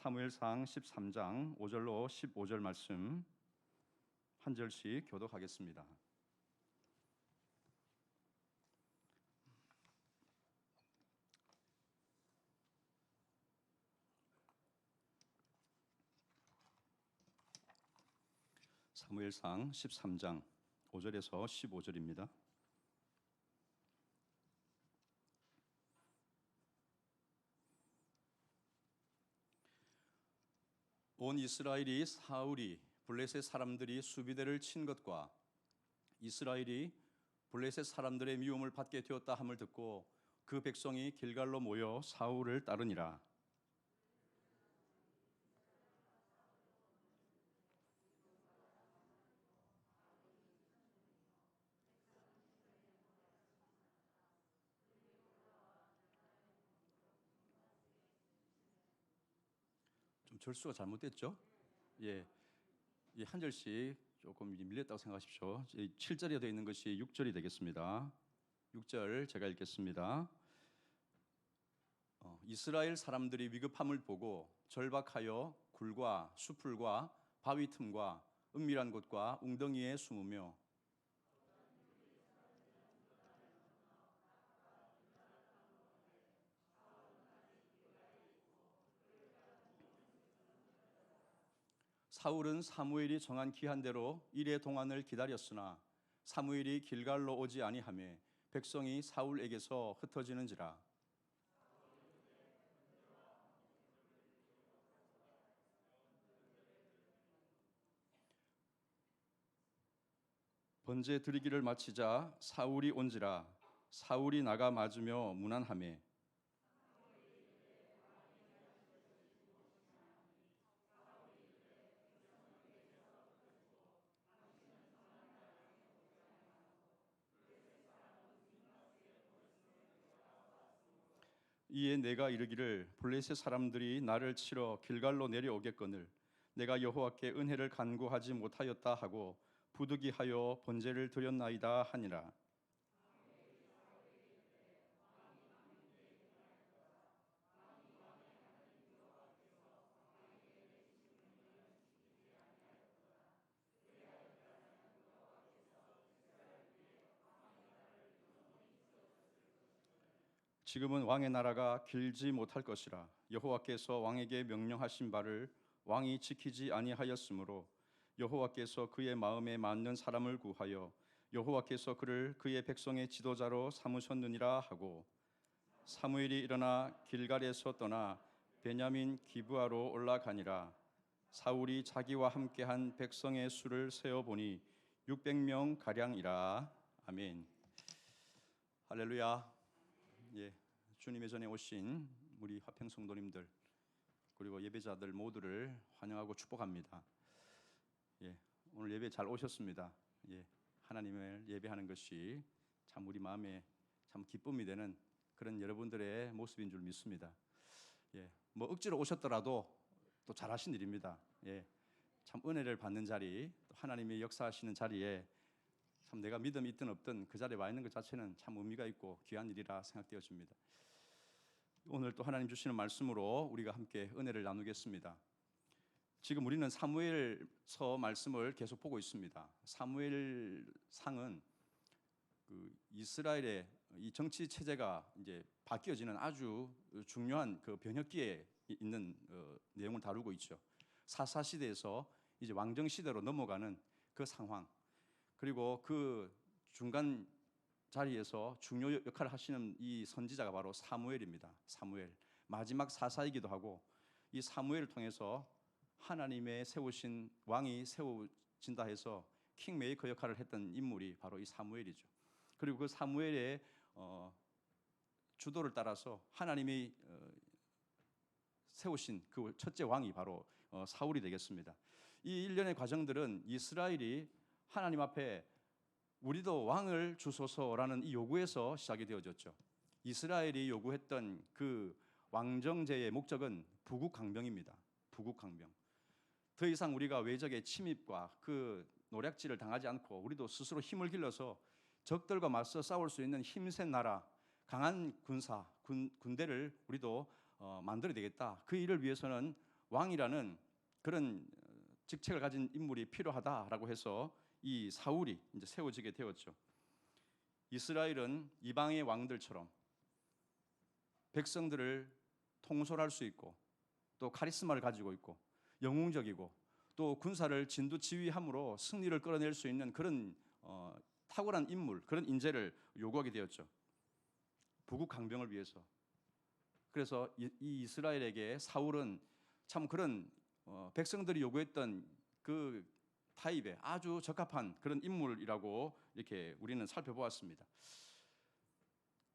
사무엘상 13장 5절로 15절 말씀 한 절씩 교독하겠습니다. 사무엘상 13장 5절에서 15절입니다. 온 이스라엘이 사울이 블레셋 사람들이 수비대를 친 것과 이스라엘이 블레셋 사람들의 미움을 받게 되었다 함을 듣고 그 백성이 길갈로 모여 사울을 따르니라. 좀 절수가 잘못됐죠? 이 한 절씩 조금 밀렸다고 생각하십시오. 7절에 되어 있는 것이 6절이 되겠습니다. 6절 제가 읽겠습니다. 이스라엘 사람들이 위급함을 보고 절박하여 굴과 수풀과 바위 틈과 은밀한 곳과 웅덩이에 숨으며 사울은 사무엘이 정한 기한대로 일의 동안을 기다렸으나 사무엘이 길갈로 오지 아니하매 백성이 사울에게서 흩어지는지라. 번제 드리기를 마치자 사울이 온지라. 사울이 나가 맞으며 문안하매 이에 내가 이르기를 블레셋 사람들이 나를 치러 길갈로 내려오겠거늘 내가 여호와께 은혜를 간구하지 못하였다 하고 부득이하여 번제를 드렸나이다 하니라. 지금은 왕의 나라가 길지 못할 것이라. 여호와께서 왕에게 명령하신 바를 왕이 지키지 아니하였으므로 여호와께서 그의 마음에 맞는 사람을 구하여 여호와께서 그를 그의 백성의 지도자로 삼으셨느니라 하고 사무엘이 일어나 길갈에서 떠나 베냐민 기브아로 올라가니라. 사울이 자기와 함께한 백성의 수를 세어 보니 600명 가량이라. 아멘. 할렐루야. 주님의 전에 오신 우리 화평 성도님들 그리고 예배자들 모두를 환영하고 축복합니다. 오늘 예배 잘 오셨습니다. 하나님을 예배하는 것이 참 우리 마음에 참 기쁨이 되는 그런 여러분들의 모습인 줄 믿습니다. 뭐 억지로 오셨더라도 또 잘하신 일입니다. 참 은혜를 받는 자리, 또 하나님이 역사하시는 자리에 참 내가 믿음이 있든 없든 그 자리에 와 있는 것 자체는 참 의미가 있고 귀한 일이라 생각되어집니다. 오늘 또 하나님 주시는 말씀으로 우리가 함께 은혜를 나누겠습니다. 지금 우리는 사무엘서 말씀을 계속 보고 있습니다. 사무엘상은 이스라엘의 이 정치 체제가 이제 바뀌어지는 아주 중요한 그 변혁기에 있는 내용을 다루고 있죠. 사사 시대에서 이제 왕정 시대로 넘어가는 그 상황. 그리고 그 중간 자리에서 중요 역할을 하시는 이 선지자가 바로 사무엘입니다. 사무엘. 마지막 사사이기도 하고 이 사무엘을 통해서 하나님의 세우신 왕이 세워진다 해서 킹메이커 역할을 했던 인물이 바로 이 사무엘이죠. 그리고 그 사무엘의 주도를 따라서 하나님이 세우신 그 첫째 왕이 바로 사울이 되겠습니다. 이 일련의 과정들은 이스라엘이 하나님 앞에 우리도 왕을 주소서라는 이 요구에서 시작이 되어졌죠. 이스라엘이 요구했던 그 왕정제의 목적은 부국강병입니다. 부국강병. 더 이상 우리가 외적의 침입과 그 노략질을 당하지 않고 우리도 스스로 힘을 길러서 적들과 맞서 싸울 수 있는 힘센 나라, 강한 군대를 우리도 만들어야 되겠다. 그 일을 위해서는 왕이라는 그런 직책을 가진 인물이 필요하다라고 해서 이 사울이 이제 세워지게 되었죠. 이스라엘은 이방의 왕들처럼 백성들을 통솔할 수 있고 또 카리스마를 가지고 있고 영웅적이고 또 군사를 진두지휘함으로 승리를 끌어낼 수 있는 그런 탁월한 인물, 그런 인재를 요구하게 되었죠. 부국 강병을 위해서. 그래서 이 이스라엘에게 사울은 참 그런 백성들이 요구했던 그 타입의 아주 적합한 그런 인물이라고 이렇게 우리는 살펴보았습니다.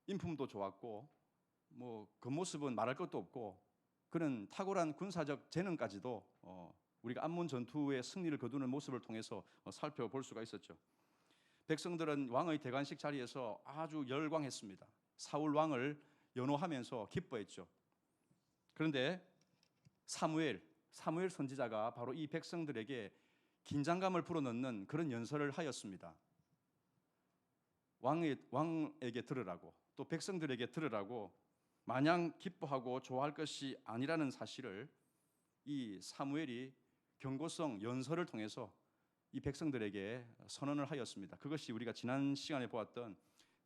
인품도 좋았고 뭐 겉모습은 말할 것도 없고 그런 탁월한 군사적 재능까지도 우리가 암몬 전투의 승리를 거두는 모습을 통해서 살펴볼 수가 있었죠. 백성들은 왕의 대관식 자리에서 아주 열광했습니다. 사울 왕을 연호하면서 기뻐했죠. 그런데 사무엘 선지자가 바로 이 백성들에게 긴장감을 불어넣는 그런 연설을 하였습니다. 왕에게 들으라고, 또 백성들에게 들으라고, 마냥 기뻐하고 좋아할 것이 아니라는 사실을 이 사무엘이 경고성 연설을 통해서 이 백성들에게 선언을 하였습니다. 그것이 우리가 지난 시간에 보았던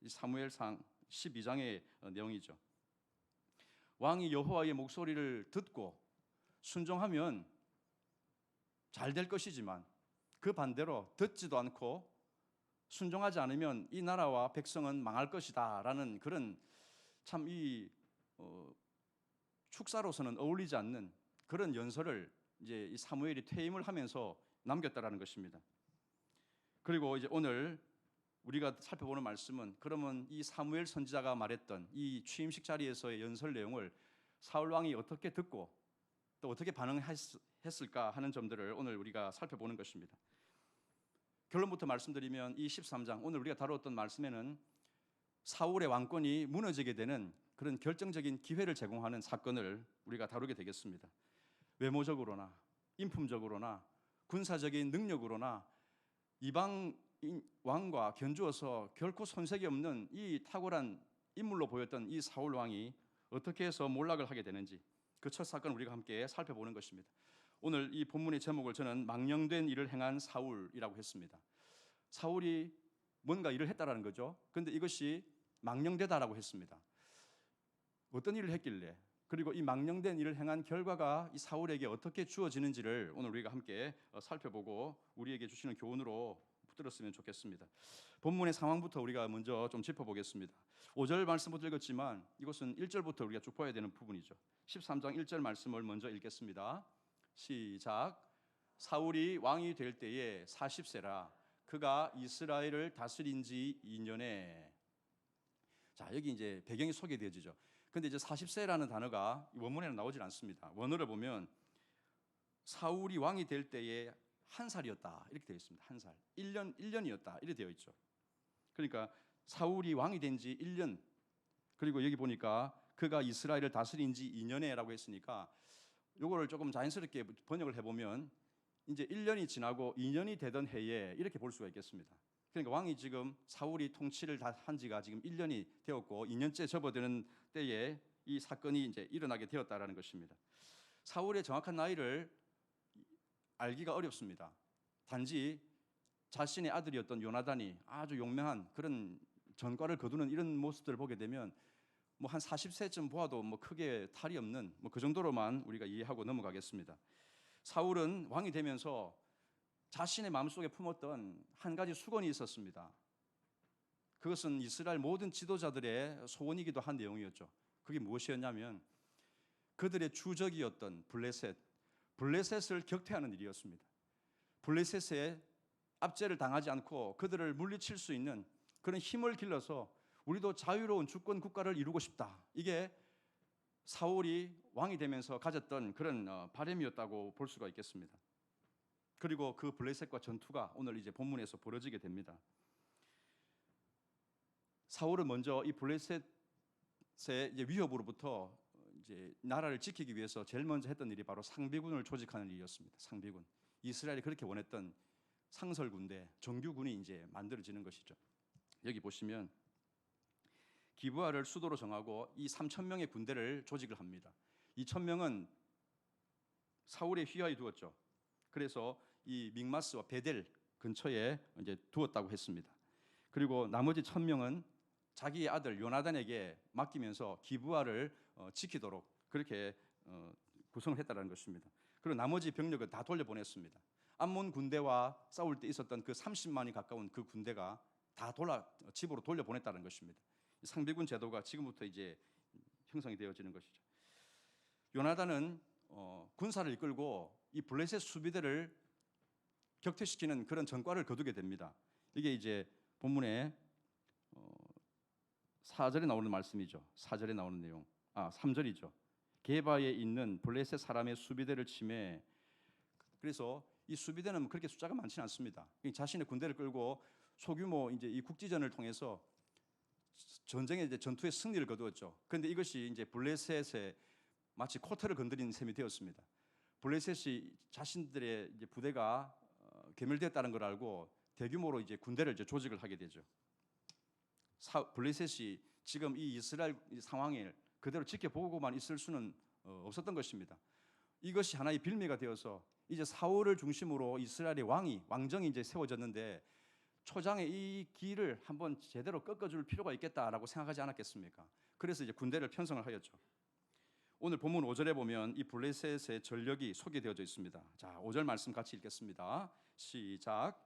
사무엘상 12장의 내용이죠. 왕이 여호와의 목소리를 듣고 순종하면 잘 될 것이지만 그 반대로 듣지도 않고 순종하지 않으면 이 나라와 백성은 망할 것이다라는 그런 참 이 축사로서는 어울리지 않는 그런 연설을 이제 이 사무엘이 퇴임을 하면서 남겼다라는 것입니다. 그리고 이제 오늘 우리가 살펴보는 말씀은 그러면 이 사무엘 선지자가 말했던 이 취임식 자리에서의 연설 내용을 사울 왕이 어떻게 듣고 또 어떻게 반응했을까 하는 점들을 오늘 우리가 살펴보는 것입니다. 결론부터 말씀드리면 이 13장 오늘 우리가 다루었던 말씀에는 사울의 왕권이 무너지게 되는 그런 결정적인 기회를 제공하는 사건을 우리가 다루게 되겠습니다. 외모적으로나 인품적으로나 군사적인 능력으로나 이방 왕과 견주어서 결코 손색이 없는 이 탁월한 인물로 보였던 이 사울 왕이 어떻게 해서 몰락을 하게 되는지 그 첫 사건을 우리가 함께 살펴보는 것입니다. 오늘 이 본문의 제목을 저는 망령된 일을 행한 사울이라고 했습니다. 사울이 뭔가 일을 했다라는 거죠. 그런데 이것이 망령되다라고 했습니다. 어떤 일을 했길래 그리고 이 망령된 일을 행한 결과가 이 사울에게 어떻게 주어지는지를 오늘 우리가 함께 살펴보고 우리에게 주시는 교훈으로 붙들었으면 좋겠습니다. 본문의 상황부터 우리가 먼저 좀 짚어보겠습니다. 5절 말씀부터 읽었지만 이것은 1절부터 우리가 쭉 봐야 되는 부분이죠. 13장 1절 말씀을 먼저 읽겠습니다. 시작. 사울이 왕이 될 때에 40세라 그가 이스라엘을 다스린 지 2년에. 자, 여기 이제 배경이 소개되어지죠. 근데 이제 40세라는 단어가 원문에는 나오질 않습니다. 원어를 보면 사울이 왕이 될 때에 한 살이었다 이렇게 되어 있습니다. 한 살. 1년이었다 이렇게 되어 있죠. 그러니까 사울이 왕이 된 지 1년. 그리고 여기 보니까 그가 이스라엘을 다스린 지 2년에라고 했으니까 요거를 조금 자연스럽게 번역을 해 보면 이제 1년이 지나고 2년이 되던 해에 이렇게 볼 수가 있겠습니다. 그러니까 왕이 지금 사울이 통치를 다 한 지가 지금 1년이 되었고 2년째 접어드는 때에 이 사건이 이제 일어나게 되었다라는 것입니다. 사울의 정확한 나이를 알기가 어렵습니다. 단지 자신의 아들이었던 요나단이 아주 용맹한 그런 전과를 거두는 이런 모습들을 보게 되면 뭐 한 40세쯤 보아도 뭐 크게 탈이 없는 뭐 그 정도로만 우리가 이해하고 넘어가겠습니다. 사울은 왕이 되면서 자신의 마음속에 품었던 한 가지 수건이 있었습니다. 그것은 이스라엘 모든 지도자들의 소원이기도 한 내용이었죠. 그게 무엇이었냐면 그들의 주적이었던 블레셋을 격퇴하는 일이었습니다. 블레셋의 압제를 당하지 않고 그들을 물리칠 수 있는 그런 힘을 길러서 우리도 자유로운 주권 국가를 이루고 싶다. 이게 사울이 왕이 되면서 가졌던 그런 바람이었다고 볼 수가 있겠습니다. 그리고 그 블레셋과 전투가 오늘 이제 본문에서 벌어지게 됩니다. 사울은 먼저 이 블레셋의 위협으로부터 이제 나라를 지키기 위해서 제일 먼저 했던 일이 바로 상비군을 조직하는 일이었습니다. 상비군. 이스라엘이 그렇게 원했던 상설군대, 정규군이 이제 만들어지는 것이죠. 여기 보시면 기브아를 수도로 정하고 이 3,000명의 군대를 조직을 합니다. 2,000명은 사울의 휘하에 두었죠. 그래서 이 믹마스와 베델 근처에 이제 두었다고 했습니다. 그리고 나머지 1,000명은 자기의 아들 요나단에게 맡기면서 기브아를 지키도록 그렇게 구성을 했다는 것입니다. 그리고 나머지 병력은 다 돌려보냈습니다. 암몬 군대와 싸울 때 있었던 그 30만이 가까운 그 군대가 다 집으로 돌려보냈다는 것입니다. 상비군 제도가 지금부터 이제 형성이 되어지는 것이죠. 요나단은 군사를 이끌고 이 블레셋 수비대를 격퇴시키는 그런 전과를 거두게 됩니다. 이게 이제 본문에 4절에 나오는 말씀이죠. 4절에 나오는 내용. 3절이죠. 게바에 있는 블레셋 사람의 수비대를 침해. 그래서 이 수비대는 그렇게 숫자가 많지는 않습니다. 자신의 군대를 끌고 소규모 이제 이 국지전을 통해서 전쟁의 이제 전투의 승리를 거두었죠. 그런데 이것이 이제 블레셋의 마치 코트를 건드린 셈이 되었습니다. 블레셋이 자신들의 이제 부대가 괴멸되었다는 걸 알고 대규모로 이제 군대를 이제 조직을 하게 되죠. 블레셋이 지금 이 이스라엘 상황을 그대로 지켜보고만 있을 수는 없었던 것입니다. 이것이 하나의 빌미가 되어서 이제 사울을 중심으로 이스라엘의 왕정이 이제 세워졌는데 초장의 이 길을 한번 제대로 꺾어줄 필요가 있겠다라고 생각하지 않았겠습니까? 그래서 이제 군대를 편성을 하였죠. 오늘 본문 5절에 보면 이 블레셋의 전력이 소개되어져 있습니다. 자, 5절 말씀 같이 읽겠습니다. 시작.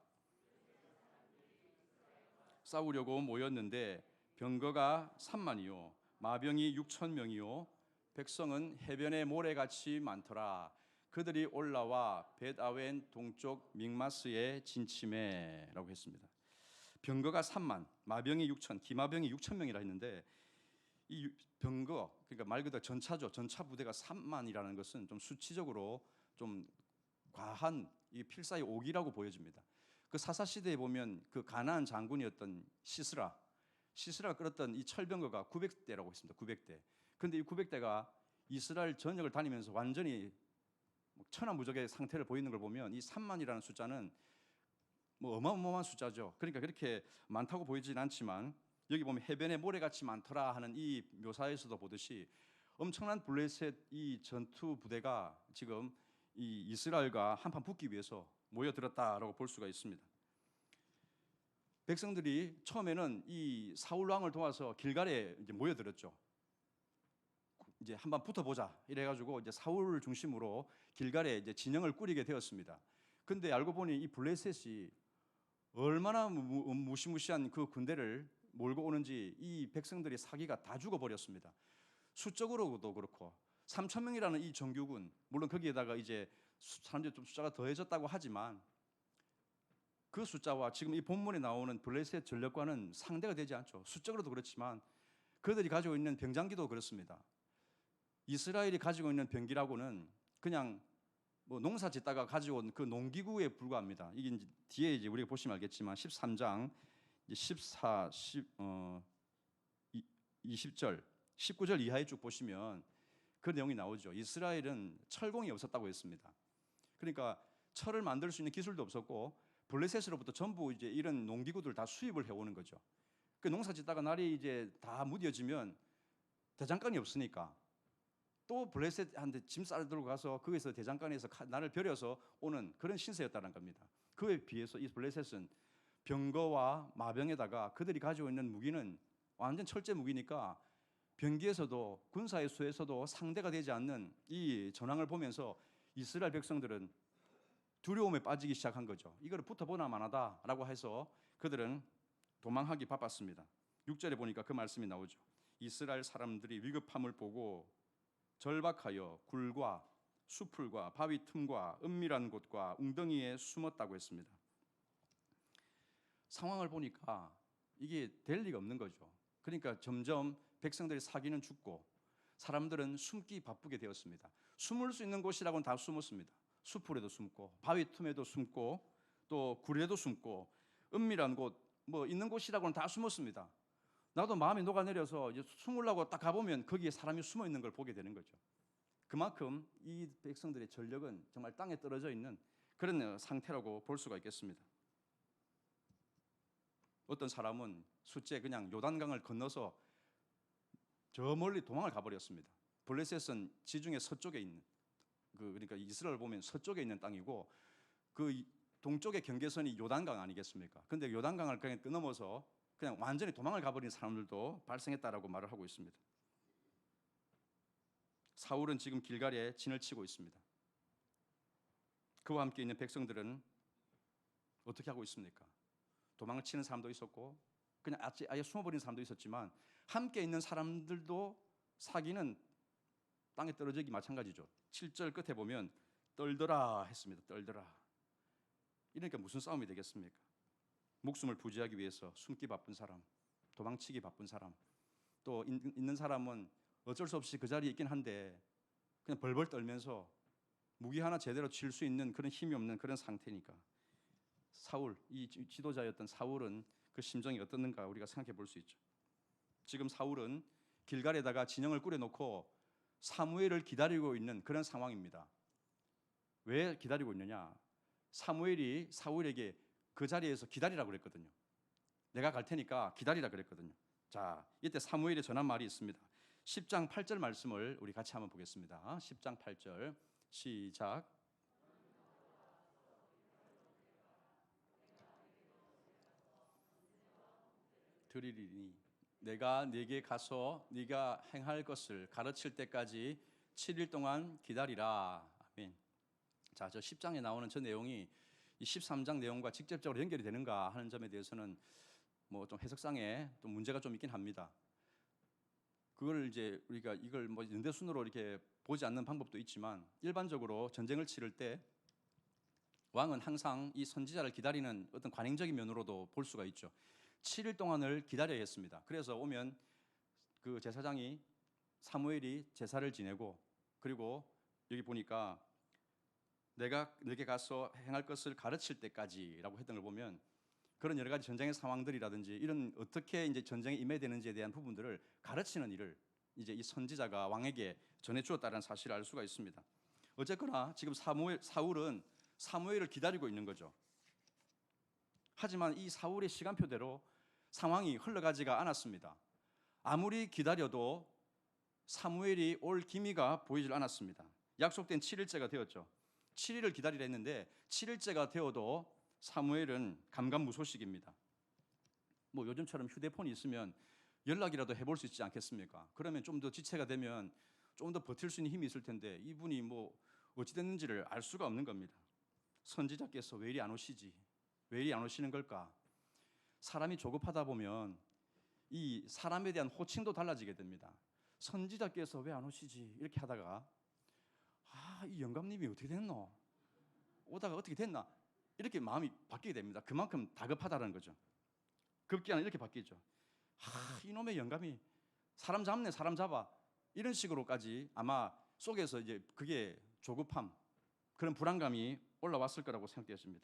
싸우려고 모였는데 병거가 3만이요 마병이 6,000명이요 백성은 해변의 모래같이 많더라. 그들이 올라와 벳아웬 동쪽 믹마스에 진침해라고 했습니다. 병거가 3만, 마병이 6천, 기마병이 6,000명이라 했는데 이 병거, 그러니까 말 그대로 전차죠. 전차 부대가 3만이라는 것은 좀 수치적으로 좀 과한 이 필사의 오기라고 보여집니다. 그 사사 시대에 보면 그 가나안 장군이었던 시스라가 끌었던 이 철병거가 900대라고 했습니다. 900대. 그런데 이 900대가 이스라엘 전역을 다니면서 완전히 천하무적의 상태를 보이는 걸 보면 이 3만이라는 숫자는 뭐 어마어마한 숫자죠. 그러니까 그렇게 많다고 보이진 않지만 여기 보면 해변에 모래같이 많더라 하는 이 묘사에서도 보듯이 엄청난 블레셋 이 전투 부대가 지금 이 이스라엘과 한판 붙기 위해서 모여들었다라고 볼 수가 있습니다. 백성들이 처음에는 이 사울 왕을 도와서 길갈에 이제 모여들었죠. 이제 한번 붙어보자 이래가지고 이제 사울을 중심으로 길갈에 이제 진영을 꾸리게 되었습니다. 근데 알고 보니 이 블레셋이 얼마나 무시무시한 그 군대를 몰고 오는지 이 백성들이 사기가 다 죽어버렸습니다. 수적으로도 그렇고 3,000명이라는 이 정규군, 물론 거기에다가 이제 사람들이 좀 숫자가 더해졌다고 하지만 그 숫자와 지금 이 본문에 나오는 블레셋 전력과는 상대가 되지 않죠. 수적으로도 그렇지만 그들이 가지고 있는 병장기도 그렇습니다. 이스라엘이 가지고 있는 병기라고는 그냥 뭐 농사 짓다가 가지고 온 그 농기구에 불과합니다. 이게 이제 뒤에 이제 우리가 보시면 알겠지만 13장 14, 20절, 19절 이하에 쭉 보시면 그 내용이 나오죠. 이스라엘은 철공이 없었다고 했습니다. 그러니까 철을 만들 수 있는 기술도 없었고 블레셋으로부터 전부 이제 이런 농기구들 다 수입을 해오는 거죠. 그 농사 짓다가 날이 이제 다 무뎌지면 대장간이 없으니까 또 블레셋한테 짐 싸러 들고 가서 거기서 대장간에서 날을 벼려서 오는 그런 신세였다는 겁니다. 그에 비해서 이 블레셋은 병거와 마병에다가 그들이 가지고 있는 무기는 완전 철제 무기니까 병기에서도 군사의 수에서도 상대가 되지 않는 이 전황을 보면서 이스라엘 백성들은 두려움에 빠지기 시작한 거죠. 이거를 붙어보나 마나다라고 해서 그들은 도망하기 바빴습니다. 6절에 보니까 그 말씀이 나오죠. 이스라엘 사람들이 위급함을 보고 절박하여 굴과 수풀과 바위 틈과 은밀한 곳과 웅덩이에 숨었다고 했습니다. 상황을 보니까 이게 될 리가 없는 거죠. 그러니까 점점 백성들의 사기는 죽고 사람들은 숨기 바쁘게 되었습니다. 숨을 수 있는 곳이라고는 다 숨었습니다. 수풀에도 숨고 바위 틈에도 숨고 또 굴에도 숨고 은밀한 곳 뭐 있는 곳이라고는 다 숨었습니다. 나도 마음이 녹아내려서 이제 숨으려고 딱 가보면 거기에 사람이 숨어 있는 걸 보게 되는 거죠. 그만큼 이 백성들의 전력은 정말 땅에 떨어져 있는 그런 상태라고 볼 수가 있겠습니다. 어떤 사람은 숫제 그냥 요단강을 건너서 저 멀리 도망을 가버렸습니다. 블레셋은 지중해 서쪽에 있는 그러니까 이스라엘 보면 서쪽에 있는 땅이고 그 동쪽의 경계선이 요단강 아니겠습니까? 근데 요단강을 그냥 넘어서 그냥 완전히 도망을 가버린 사람들도 발생했다라고 말을 하고 있습니다. 사울은 지금 길갈에 진을 치고 있습니다. 그와 함께 있는 백성들은 어떻게 하고 있습니까? 도망을 치는 사람도 있었고 그냥 아예 숨어버린 사람도 있었지만 함께 있는 사람들도 사기는 땅에 떨어지기 마찬가지죠. 7절 끝에 보면 떨더라 했습니다. 떨더라. 이러니까 무슨 싸움이 되겠습니까? 목숨을 부지하기 위해서 숨기 바쁜 사람, 도망치기 바쁜 사람, 또 있는 사람은 어쩔 수 없이 그 자리에 있긴 한데 그냥 벌벌 떨면서 무기 하나 제대로 칠 수 있는 그런 힘이 없는 그런 상태니까 사울, 이 지도자였던 사울은 그 심정이 어떻는가 우리가 생각해 볼 수 있죠. 지금 사울은 길갈에다가 진영을 꾸려놓고 사무엘을 기다리고 있는 그런 상황입니다. 왜 기다리고 있느냐? 사무엘이 사울에게 그 자리에서 기다리라고 그랬거든요. 내가 갈 테니까 기다리라 그랬거든요. 자, 이때 사무엘이 전한 말이 있습니다. 10장 8절 말씀을 우리 같이 한번 보겠습니다. 10장 8절 시작. 드리리니 내가 네게 가서 네가 행할 것을 가르칠 때까지 7일 동안 기다리라. 아멘. 자, 저 10장에 나오는 저 내용이 이 13장 내용과 직접적으로 연결이 되는가 하는 점에 대해서는 뭐 좀 해석상에 또 문제가 좀 있긴 합니다. 그걸 이제 우리가 이걸 뭐 연대순으로 이렇게 보지 않는 방법도 있지만 일반적으로 전쟁을 치를 때 왕은 항상 이 선지자를 기다리는 어떤 관행적인 면으로도 볼 수가 있죠. 7일 동안을 기다려야 했습니다. 그래서 오면 그 제사장이 사무엘이 제사를 지내고 그리고 여기 보니까 내가 너에게 가서 행할 것을 가르칠 때까지라고 했던 걸 보면 그런 여러 가지 전쟁의 상황들이라든지 이런 어떻게 이제 전쟁에 임해야 되는지에 대한 부분들을 가르치는 일을 이제 이 선지자가 왕에게 전해 주었다는 사실을 알 수가 있습니다. 어쨌거나 지금 사울은 사무엘을 기다리고 있는 거죠. 하지만 이 사울의 시간표대로 상황이 흘러가지가 않았습니다. 아무리 기다려도 사무엘이 올 기미가 보이질 않았습니다. 약속된 7일째가 되었죠. 7일을 기다리려 했는데 7일째가 되어도 사무엘은 감감무소식입니다. 뭐 요즘처럼 휴대폰이 있으면 연락이라도 해볼 수 있지 않겠습니까? 그러면 좀 더 지체가 되면 좀 더 버틸 수 있는 힘이 있을 텐데 이분이 뭐 어찌 됐는지를 알 수가 없는 겁니다. 선지자께서 왜 이리 안 오시지? 왜 이리 안 오시는 걸까? 사람이 조급하다 보면 이 사람에 대한 호칭도 달라지게 됩니다. 선지자께서 왜 안 오시지? 이렇게 하다가 이 영감님이 어떻게 됐노? 오다가 어떻게 됐나? 이렇게 마음이 바뀌게 됩니다. 그만큼 다급하다는 거죠. 급기야는 이렇게 바뀌죠. 이놈의 영감이 사람 잡네, 사람 잡아. 이런 식으로까지 아마 속에서 이제 그게 조급함, 그런 불안감이 올라왔을 거라고 생각되었습니다.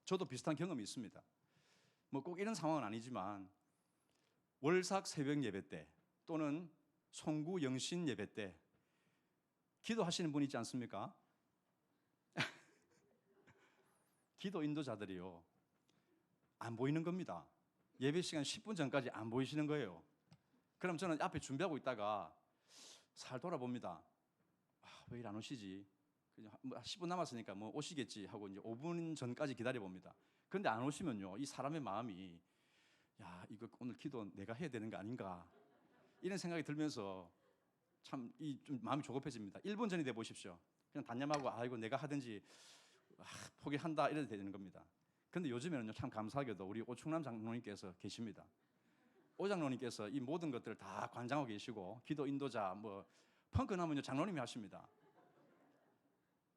저도 비슷한 경험이 있습니다. 뭐 꼭 이런 상황은 아니지만 월삭 새벽 예배 때 또는 송구 영신 예배 때 기도하시는 분 있지 않습니까? 기도 인도자들이요 안 보이는 겁니다. 예배 시간 10분 전까지 안 보이시는 거예요. 그럼 저는 앞에 준비하고 있다가 살 돌아봅니다. 왜 이리 안 오시지? 10분 남았으니까 뭐 오시겠지 하고 이제 5분 전까지 기다려 봅니다. 그런데 안 오시면요, 이 사람의 마음이 야, 이거 오늘 기도 내가 해야 되는 거 아닌가? 이런 생각이 들면서 참 좀 마음이 조급해집니다. 1분 전이 돼 보십시오. 그냥 단념하고 이거 내가 하든지 포기한다 이래도 되는 겁니다. 그런데 요즘에는요, 참 감사하게도 우리 오충남 장로님께서 계십니다. 오 장로님께서 이 모든 것들을 다 관장하고 계시고 기도 인도자 뭐 펑크 나면요 장로님이 하십니다.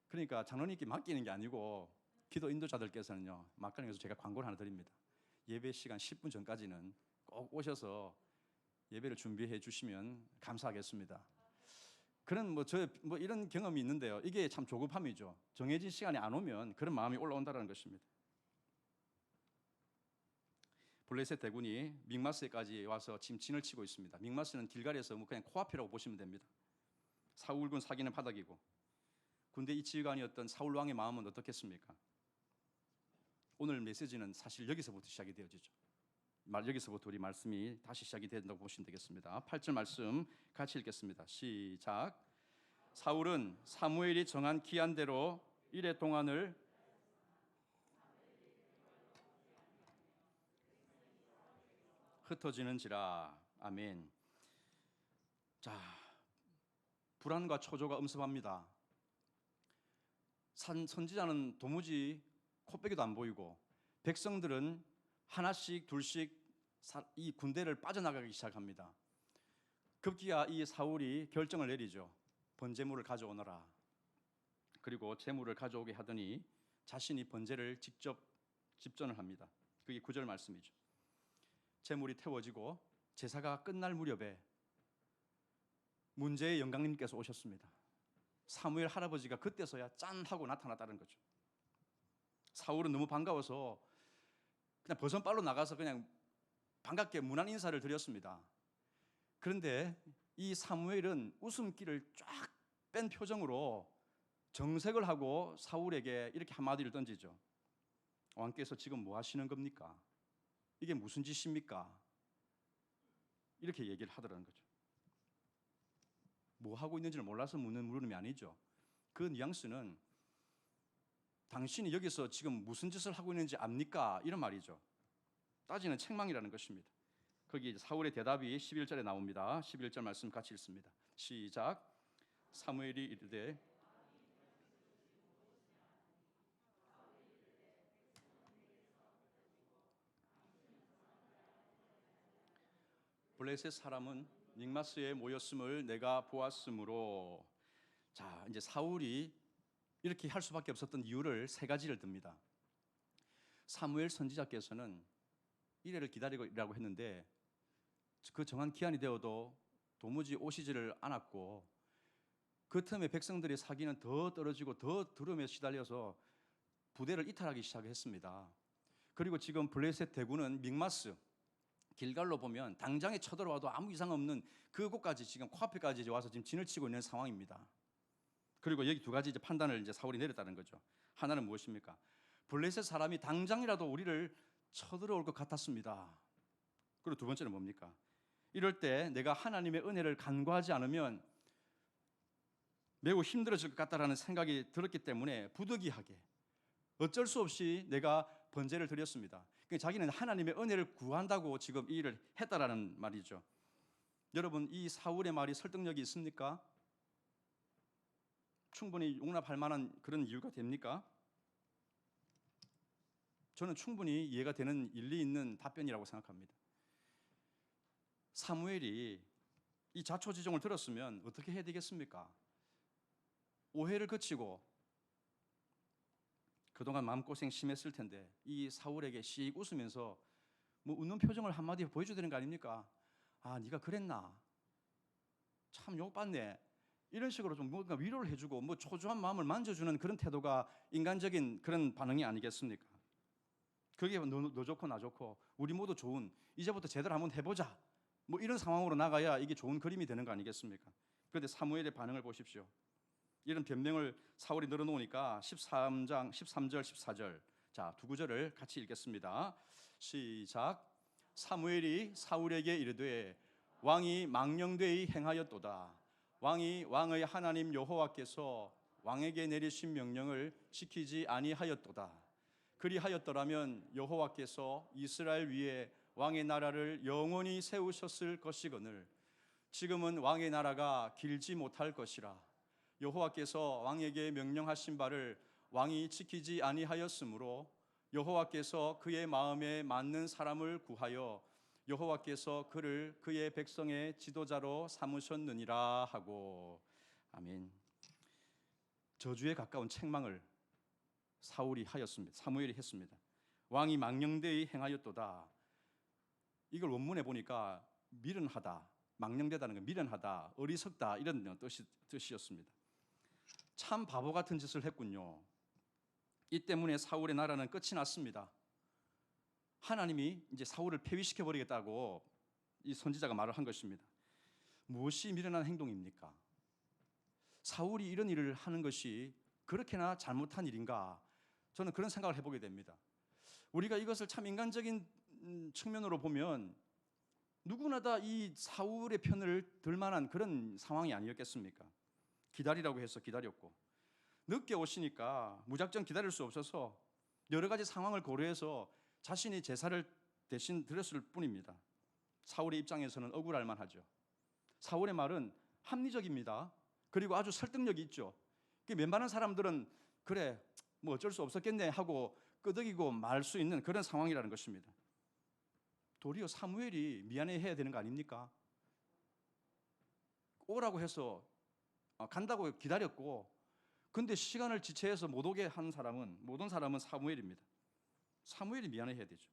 그러니까 장로님께 맡기는 게 아니고 기도 인도자들께서는요 막간에서 제가 광고를 하나 드립니다. 예배 시간 10분 전까지는 꼭 오셔서 예배를 준비해 주시면 감사하겠습니다. 그런 뭐 이런 경험이 있는데요. 이게 참 조급함이죠. 정해진 시간에 안 오면 그런 마음이 올라온다는 것입니다. 블레셋 대군이 믹마스까지 와서 지금 진을 치고 있습니다. 믹마스는 길갈에서 뭐 그냥 코앞이라고 보시면 됩니다. 사울군 사기는 바닥이고 군대 이 지휘관이었던 사울 왕의 마음은 어떻겠습니까? 오늘 메시지는 사실 여기서부터 시작이 되어지죠. 여기서부터 우리 말씀이 다시 시작이 된다고 보시면 되겠습니다. 8절 말씀 같이 읽겠습니다. 시작. 사울은 사무엘이 정한 기한대로 이레 동안을 흩어지는지라. 아멘. 자, 불안과 초조가 음습합니다. 선지자는 도무지 코빼기도 안 보이고 백성들은 하나씩 둘씩 이 군대를 빠져나가기 시작합니다. 급기야 이 사울이 결정을 내리죠. 번제물을 가져오너라. 그리고 제물을 가져오게 하더니 자신이 번제를 직접 집전을 합니다. 그게 9절 말씀이죠. 제물이 태워지고 제사가 끝날 무렵에 문제의 영광님께서 오셨습니다. 사무엘 할아버지가 그때서야 짠 하고 나타났다는 거죠. 사울은 너무 반가워서 그냥 버선발로 나가서 그냥 반갑게 문안 인사를 드렸습니다. 그런데 이 사무엘은 웃음기를 쫙 뺀 표정으로 정색을 하고 사울에게 이렇게 한마디를 던지죠. 왕께서 지금 뭐 하시는 겁니까? 이게 무슨 짓입니까? 이렇게 얘기를 하더라는 거죠. 뭐 하고 있는지를 몰라서 묻는 물음이 아니죠. 그 뉘앙스는 당신이 여기서 지금 무슨 짓을 하고 있는지 압니까? 이런 말이죠. 따지는 책망이라는 것입니다. 거기 사울의 대답이 11절에 나옵니다. 11절 말씀 같이 읽습니다. 시작. 사무엘이 이르되 블레셋 사람은 닉마스에 모였음을 내가 보았으므로. 자, 이제 사울이 이렇게 할 수밖에 없었던 이유를 세 가지를 듭니다. 사무엘 선지자께서는 이래를 기다리라고 했는데 그 정한 기한이 되어도 도무지 오시지를 않았고 그 틈에 백성들의 사기는 더 떨어지고 더 두려움에 시달려서 부대를 이탈하기 시작했습니다. 그리고 지금 블레셋 대군은 믹마스 길갈로 보면 당장에 쳐들어와도 아무 이상 없는 그곳까지 지금 코앞에까지 와서 지금 진을 치고 있는 상황입니다. 그리고 여기 두 가지 이제 판단을 이제 사울이 내렸다는 거죠. 하나는 무엇입니까? 블레셋 사람이 당장이라도 우리를 쳐들어올 것 같았습니다. 그리고 두 번째는 뭡니까? 이럴 때 내가 하나님의 은혜를 간구하지 않으면 매우 힘들어질 것 같다라는 생각이 들었기 때문에 부득이하게 어쩔 수 없이 내가 번제를 드렸습니다. 그러니까 자기는 하나님의 은혜를 구한다고 지금 이 일을 했다라는 말이죠. 여러분, 이 사울의 말이 설득력이 있습니까? 충분히 용납할 만한 그런 이유가 됩니까? 저는 충분히 이해가 되는 일리 있는 답변이라고 생각합니다. 사무엘이 이 자초지종을 들었으면 어떻게 해야 되겠습니까? 오해를 거치고 그동안 마음고생 심했을 텐데 이 사울에게 씩 웃으면서 뭐 웃는 표정을 한마디 보여줘야 되는 거 아닙니까? 아, 네가 그랬나? 참 욕받네. 이런 식으로 좀 뭔가 위로를 해주고 뭐 초조한 마음을 만져주는 그런 태도가 인간적인 그런 반응이 아니겠습니까? 그게 너 좋고 나 좋고 우리 모두 좋은, 이제부터 제대로 한번 해보자, 뭐 이런 상황으로 나가야 이게 좋은 그림이 되는 거 아니겠습니까? 그런데 사무엘의 반응을 보십시오. 이런 변명을 사울이 늘어놓으니까 13절 14절, 자, 두 구절을 같이 읽겠습니다. 시작. 사무엘이 사울에게 이르되 왕이 망령되이 행하였도다. 왕이 왕의 하나님 여호와께서 왕에게 내리신 명령을 지키지 아니하였도다. 그리하였더라면 여호와께서 이스라엘 위에 왕의 나라를 영원히 세우셨을 것이거늘 지금은 왕의 나라가 길지 못할 것이라. 여호와께서 왕에게 명령하신 바를 왕이 지키지 아니하였으므로 여호와께서 그의 마음에 맞는 사람을 구하여 여호와께서 그를 그의 백성의 지도자로 삼으셨느니라 하고. 아멘. 저주에 가까운 책망을 사무엘이 했습니다. 왕이 망령되이 행하였도다. 이걸 원문에 보니까 미련하다, 망령되다는 건 미련하다, 어리석다 이런 뜻이었습니다. 참 바보 같은 짓을 했군요. 이 때문에 사울의 나라는 끝이 났습니다. 하나님이 이제 사울을 폐위시켜 버리겠다고 이 선지자가 말을 한 것입니다. 무엇이 미련한 행동입니까? 사울이 이런 일을 하는 것이 그렇게나 잘못한 일인가? 저는 그런 생각을 해보게 됩니다. 우리가 이것을 참 인간적인 측면으로 보면 누구나 다 이 사울의 편을 들 만한 그런 상황이 아니었겠습니까? 기다리라고 해서 기다렸고, 늦게 오시니까 무작정 기다릴 수 없어서 여러 가지 상황을 고려해서 자신이 제사를 대신 드렸을 뿐입니다. 사울의 입장에서는 억울할 만하죠. 사울의 말은 합리적입니다. 그리고 아주 설득력이 있죠. 웬만한 사람들은 그래 뭐 어쩔 수 없었겠네 하고 끄덕이고 말 수 있는 그런 상황이라는 것입니다. 도리어 사무엘이 미안해해야 되는 거 아닙니까? 오라고 해서 간다고 기다렸고, 근데 시간을 지체해서 못 오게 한 사람은, 못 온 사람은 사무엘입니다. 사무엘이 미안해해야 되죠.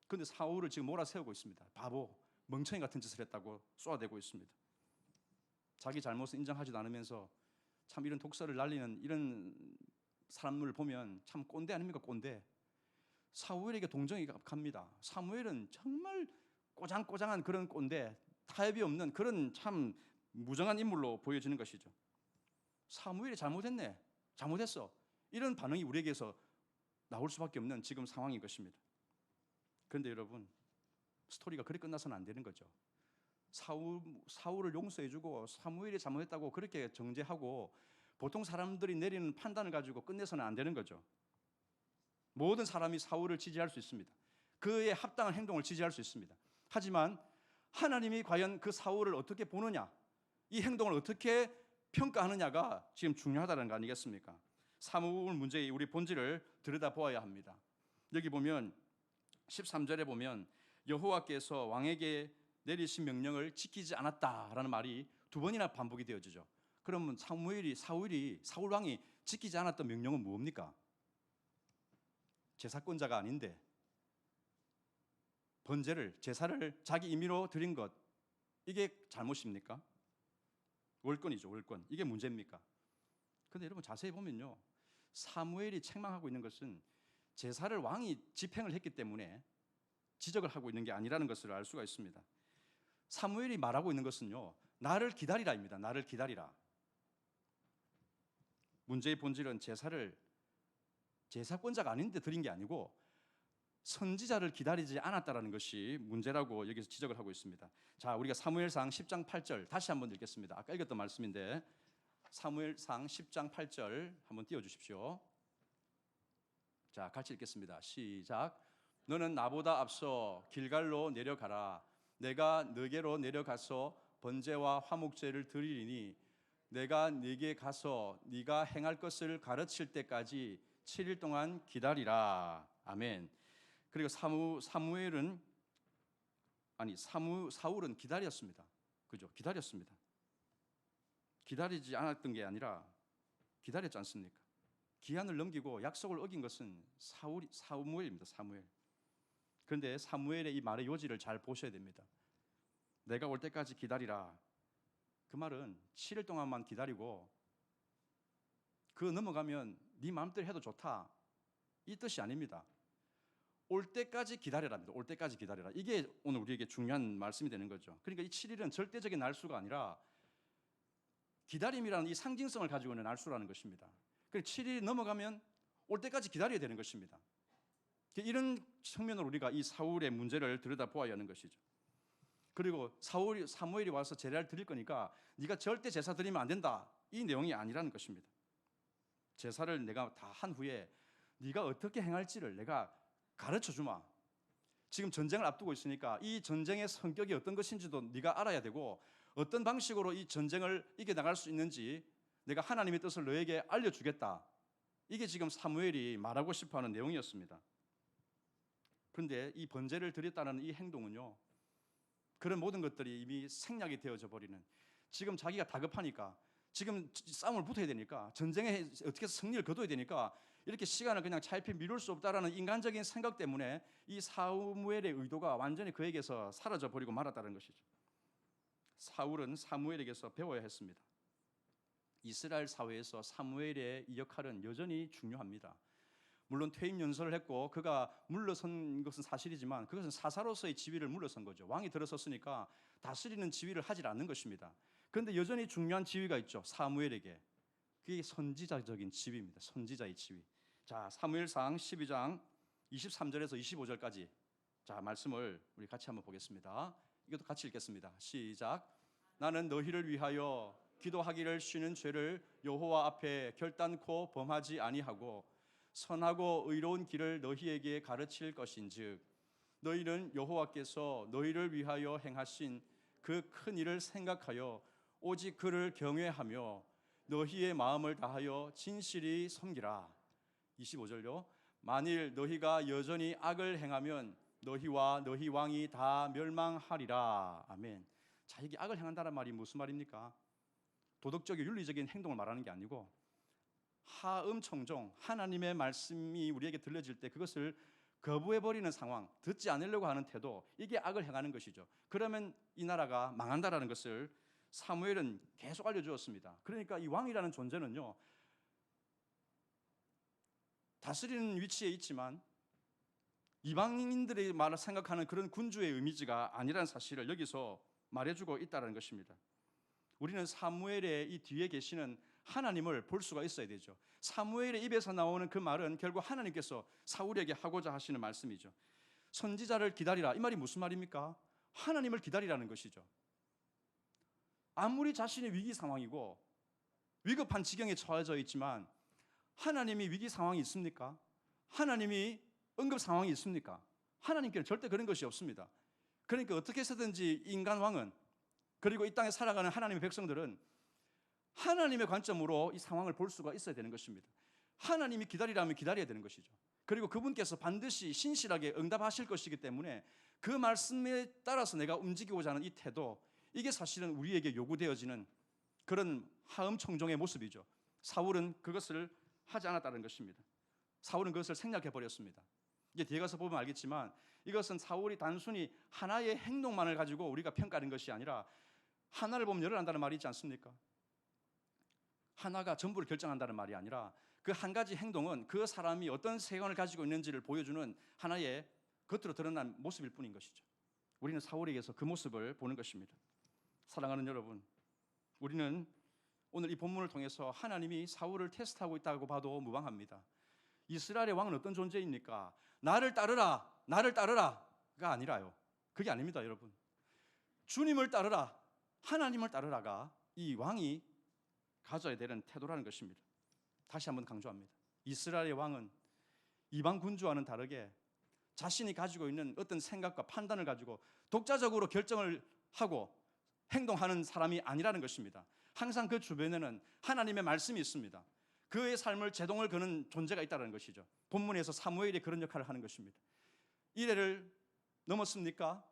근데 사울을 지금 몰아세우고 있습니다. 바보, 멍청이 같은 짓을 했다고 쏘아대고 있습니다. 자기 잘못을 인정하지도 않으면서 참 이런 독설을 날리는 이런 사람을 보면 참 꼰대 아닙니까? 꼰대. 사무엘에게 동정이 갑니다. 사무엘은 정말 꼬장꼬장한 그런 꼰대, 타협이 없는 그런 참 무정한 인물로 보여지는 것이죠. 사무엘이 잘못했네, 잘못했어, 이런 반응이 우리에게서 나올 수밖에 없는 지금 상황인 것입니다. 그런데 여러분, 스토리가 그렇게 끝나서는 안 되는 거죠. 사울을 용서해주고 사무엘이 잘못했다고 그렇게 정죄하고 보통 사람들이 내리는 판단을 가지고 끝내서는 안 되는 거죠. 모든 사람이 사울을 지지할 수 있습니다. 그의 합당한 행동을 지지할 수 있습니다. 하지만 하나님이 과연 그 사울을 어떻게 보느냐, 이 행동을 어떻게 평가하느냐가 지금 중요하다는 거 아니겠습니까? 사무엘 문제의 우리 본질을 들여다보아야 합니다. 여기 보면 13절에 보면 여호와께서 왕에게 내리신 명령을 지키지 않았다라는 말이 두 번이나 반복이 되어지죠. 그러면 사울 왕이 지키지 않았던 명령은 뭡니까? 제사권자가 아닌데 번제를, 제사를 자기 임의로 드린 것, 이게 잘못입니까? 월권이죠, 월권. 이게 문제입니까? 그런데 여러분 자세히 보면요, 사무엘이 책망하고 있는 것은 제사를 왕이 집행을 했기 때문에 지적을 하고 있는 게 아니라는 것을 알 수가 있습니다. 사무엘이 말하고 있는 것은요, 나를 기다리라입니다. 나를 기다리라. 문제의 본질은 제사를 제사권자가 아닌데 드린 게 아니고 선지자를 기다리지 않았다라는 것이 문제라고 여기서 지적을 하고 있습니다. 자, 우리가 사무엘상 10장 8절 다시 한번 읽겠습니다. 아까 읽었던 말씀인데 사무엘상 10장 8절 한번 띄워주십시오. 자, 같이 읽겠습니다. 시작. 너는 나보다 앞서 길갈로 내려가라. 내가 너게로 내려가서 번제와 화목제를 드리리니 내가 네게 가서 네가 행할 것을 가르칠 때까지 7일 동안 기다리라. 아멘. 그리고 사울은 기다렸습니다. 그죠? 기다렸습니다. 기다리지 않았던 게 아니라 기다렸지 않습니까? 기한을 넘기고 약속을 어긴 것은 사무엘입니다. 사무엘. 그런데 사무엘의 이 말의 요지를 잘 보셔야 됩니다. 내가 올 때까지 기다리라. 그 말은 7일 동안만 기다리고 그 넘어가면 네 마음대로 해도 좋다, 이 뜻이 아닙니다. 올 때까지 기다려랍니다. 올 때까지 기다려라. 이게 오늘 우리에게 중요한 말씀이 되는 거죠. 그러니까 이 7일은 절대적인 날수가 아니라 기다림이라는 이 상징성을 가지고 있는 날수라는 것입니다. 그래서 7일이 넘어가면 올 때까지 기다려야 되는 것입니다. 이런 측면으로 우리가 이 사울의 문제를 들여다보아야 하는 것이죠. 그리고 사무엘이 와서 제사를 드릴 거니까 네가 절대 제사 드리면 안 된다, 이 내용이 아니라는 것입니다. 제사를 내가 다 한 후에 네가 어떻게 행할지를 내가 가르쳐 주마. 지금 전쟁을 앞두고 있으니까 이 전쟁의 성격이 어떤 것인지도 네가 알아야 되고 어떤 방식으로 이 전쟁을 이겨나갈 수 있는지 내가 하나님의 뜻을 너에게 알려주겠다. 이게 지금 사무엘이 말하고 싶어하는 내용이었습니다. 그런데 이 번제를 드렸다는 이 행동은요, 그런 모든 것들이 이미 생략이 되어져 버리는, 지금 자기가 다급하니까, 지금 싸움을 붙어야 되니까, 전쟁에 어떻게 해서 승리를 거둬야 되니까 이렇게 시간을 그냥 차일피 미룰 수 없다라는 인간적인 생각 때문에 이 사무엘의 의도가 완전히 그에게서 사라져 버리고 말았다는 것이죠. 사울은 사무엘에게서 배워야 했습니다. 이스라엘 사회에서 사무엘의 이 역할은 여전히 중요합니다. 물론 퇴임 연설을 했고 그가 물러선 것은 사실이지만 그것은 사사로서의 지위를 물러선 거죠. 왕이 들어섰으니까 다스리는 지위를 하질 않는 것입니다. 그런데 여전히 중요한 지위가 있죠, 사무엘에게. 그게 선지자적인 지위입니다. 선지자의 지위. 자, 사무엘상 12장 23절에서 25절까지 자, 말씀을 우리 같이 한번 보겠습니다. 이것도 같이 읽겠습니다. 시작. 나는 너희를 위하여 기도하기를 쉬는 죄를 여호와 앞에 결단코 범하지 아니하고 선하고 의로운 길을 너희에게 가르칠 것인즉 너희는 여호와께서 너희를 위하여 행하신 그 큰 일을 생각하여 오직 그를 경외하며 너희의 마음을 다하여 진실이 섬기라. 25절요. 만일 너희가 여전히 악을 행하면 너희와 너희 왕이 다 멸망하리라. 아멘. 자, 이게 악을 행한다는 말이 무슨 말입니까? 도덕적인 윤리적인 행동을 말하는 게 아니고 하음청종, 하나님의 말씀이 우리에게 들려질 때 그것을 거부해버리는 상황, 듣지 않으려고 하는 태도, 이게 악을 행하는 것이죠. 그러면 이 나라가 망한다라는 것을 사무엘은 계속 알려주었습니다. 그러니까 이 왕이라는 존재는요, 다스리는 위치에 있지만 이방인들의 말을 생각하는 그런 군주의 이미지가 아니라는 사실을 여기서 말해주고 있다는 것입니다. 우리는 사무엘의 이 뒤에 계시는 하나님을 볼 수가 있어야 되죠. 사무엘의 입에서 나오는 그 말은 결국 하나님께서 사울에게 하고자 하시는 말씀이죠. 선지자를 기다리라, 이 말이 무슨 말입니까? 하나님을 기다리라는 것이죠. 아무리 자신이 위기 상황이고 위급한 지경에 처해져 있지만 하나님이 위기 상황이 있습니까? 하나님이 응급 상황이 있습니까? 하나님께는 절대 그런 것이 없습니다. 그러니까 어떻게 해서든지 인간 왕은, 그리고 이 땅에 살아가는 하나님의 백성들은 하나님의 관점으로 이 상황을 볼 수가 있어야 되는 것입니다. 하나님이 기다리라면 기다려야 되는 것이죠. 그리고 그분께서 반드시 신실하게 응답하실 것이기 때문에 그 말씀에 따라서 내가 움직이고자 하는 이 태도, 이게 사실은 우리에게 요구되어지는 그런 하음청종의 모습이죠. 사울은 그것을 하지 않았다는 것입니다. 사울은 그것을 생략해 버렸습니다. 이게 뒤에 가서 보면 알겠지만 이것은 사울이 단순히 하나의 행동만을 가지고 우리가 평가하는 것이 아니라, 하나를 보면 열을 안다는 말이 있지 않습니까? 하나가 전부를 결정한다는 말이 아니라 그 한 가지 행동은 그 사람이 어떤 세관을 가지고 있는지를 보여주는 하나의 겉으로 드러난 모습일 뿐인 것이죠. 우리는 사울에게서 그 모습을 보는 것입니다. 사랑하는 여러분, 우리는 오늘 이 본문을 통해서 하나님이 사울을 테스트하고 있다고 봐도 무방합니다. 이스라엘의 왕은 어떤 존재입니까? 나를 따르라, 나를 따르라가 아니라요. 그게 아닙니다, 여러분. 주님을 따르라, 하나님을 따르라가 이 왕이 가져야 되는 태도라는 것입니다. 다시 한번 강조합니다. 이스라엘의 왕은 이방 군주와는 다르게 자신이 가지고 있는 어떤 생각과 판단을 가지고 독자적으로 결정을 하고 행동하는 사람이 아니라는 것입니다. 항상 그 주변에는 하나님의 말씀이 있습니다. 그의 삶을 제동을 거는 존재가 있다는 것이죠. 본문에서 사무엘이 그런 역할을 하는 것입니다. 이래를 넘었습니까?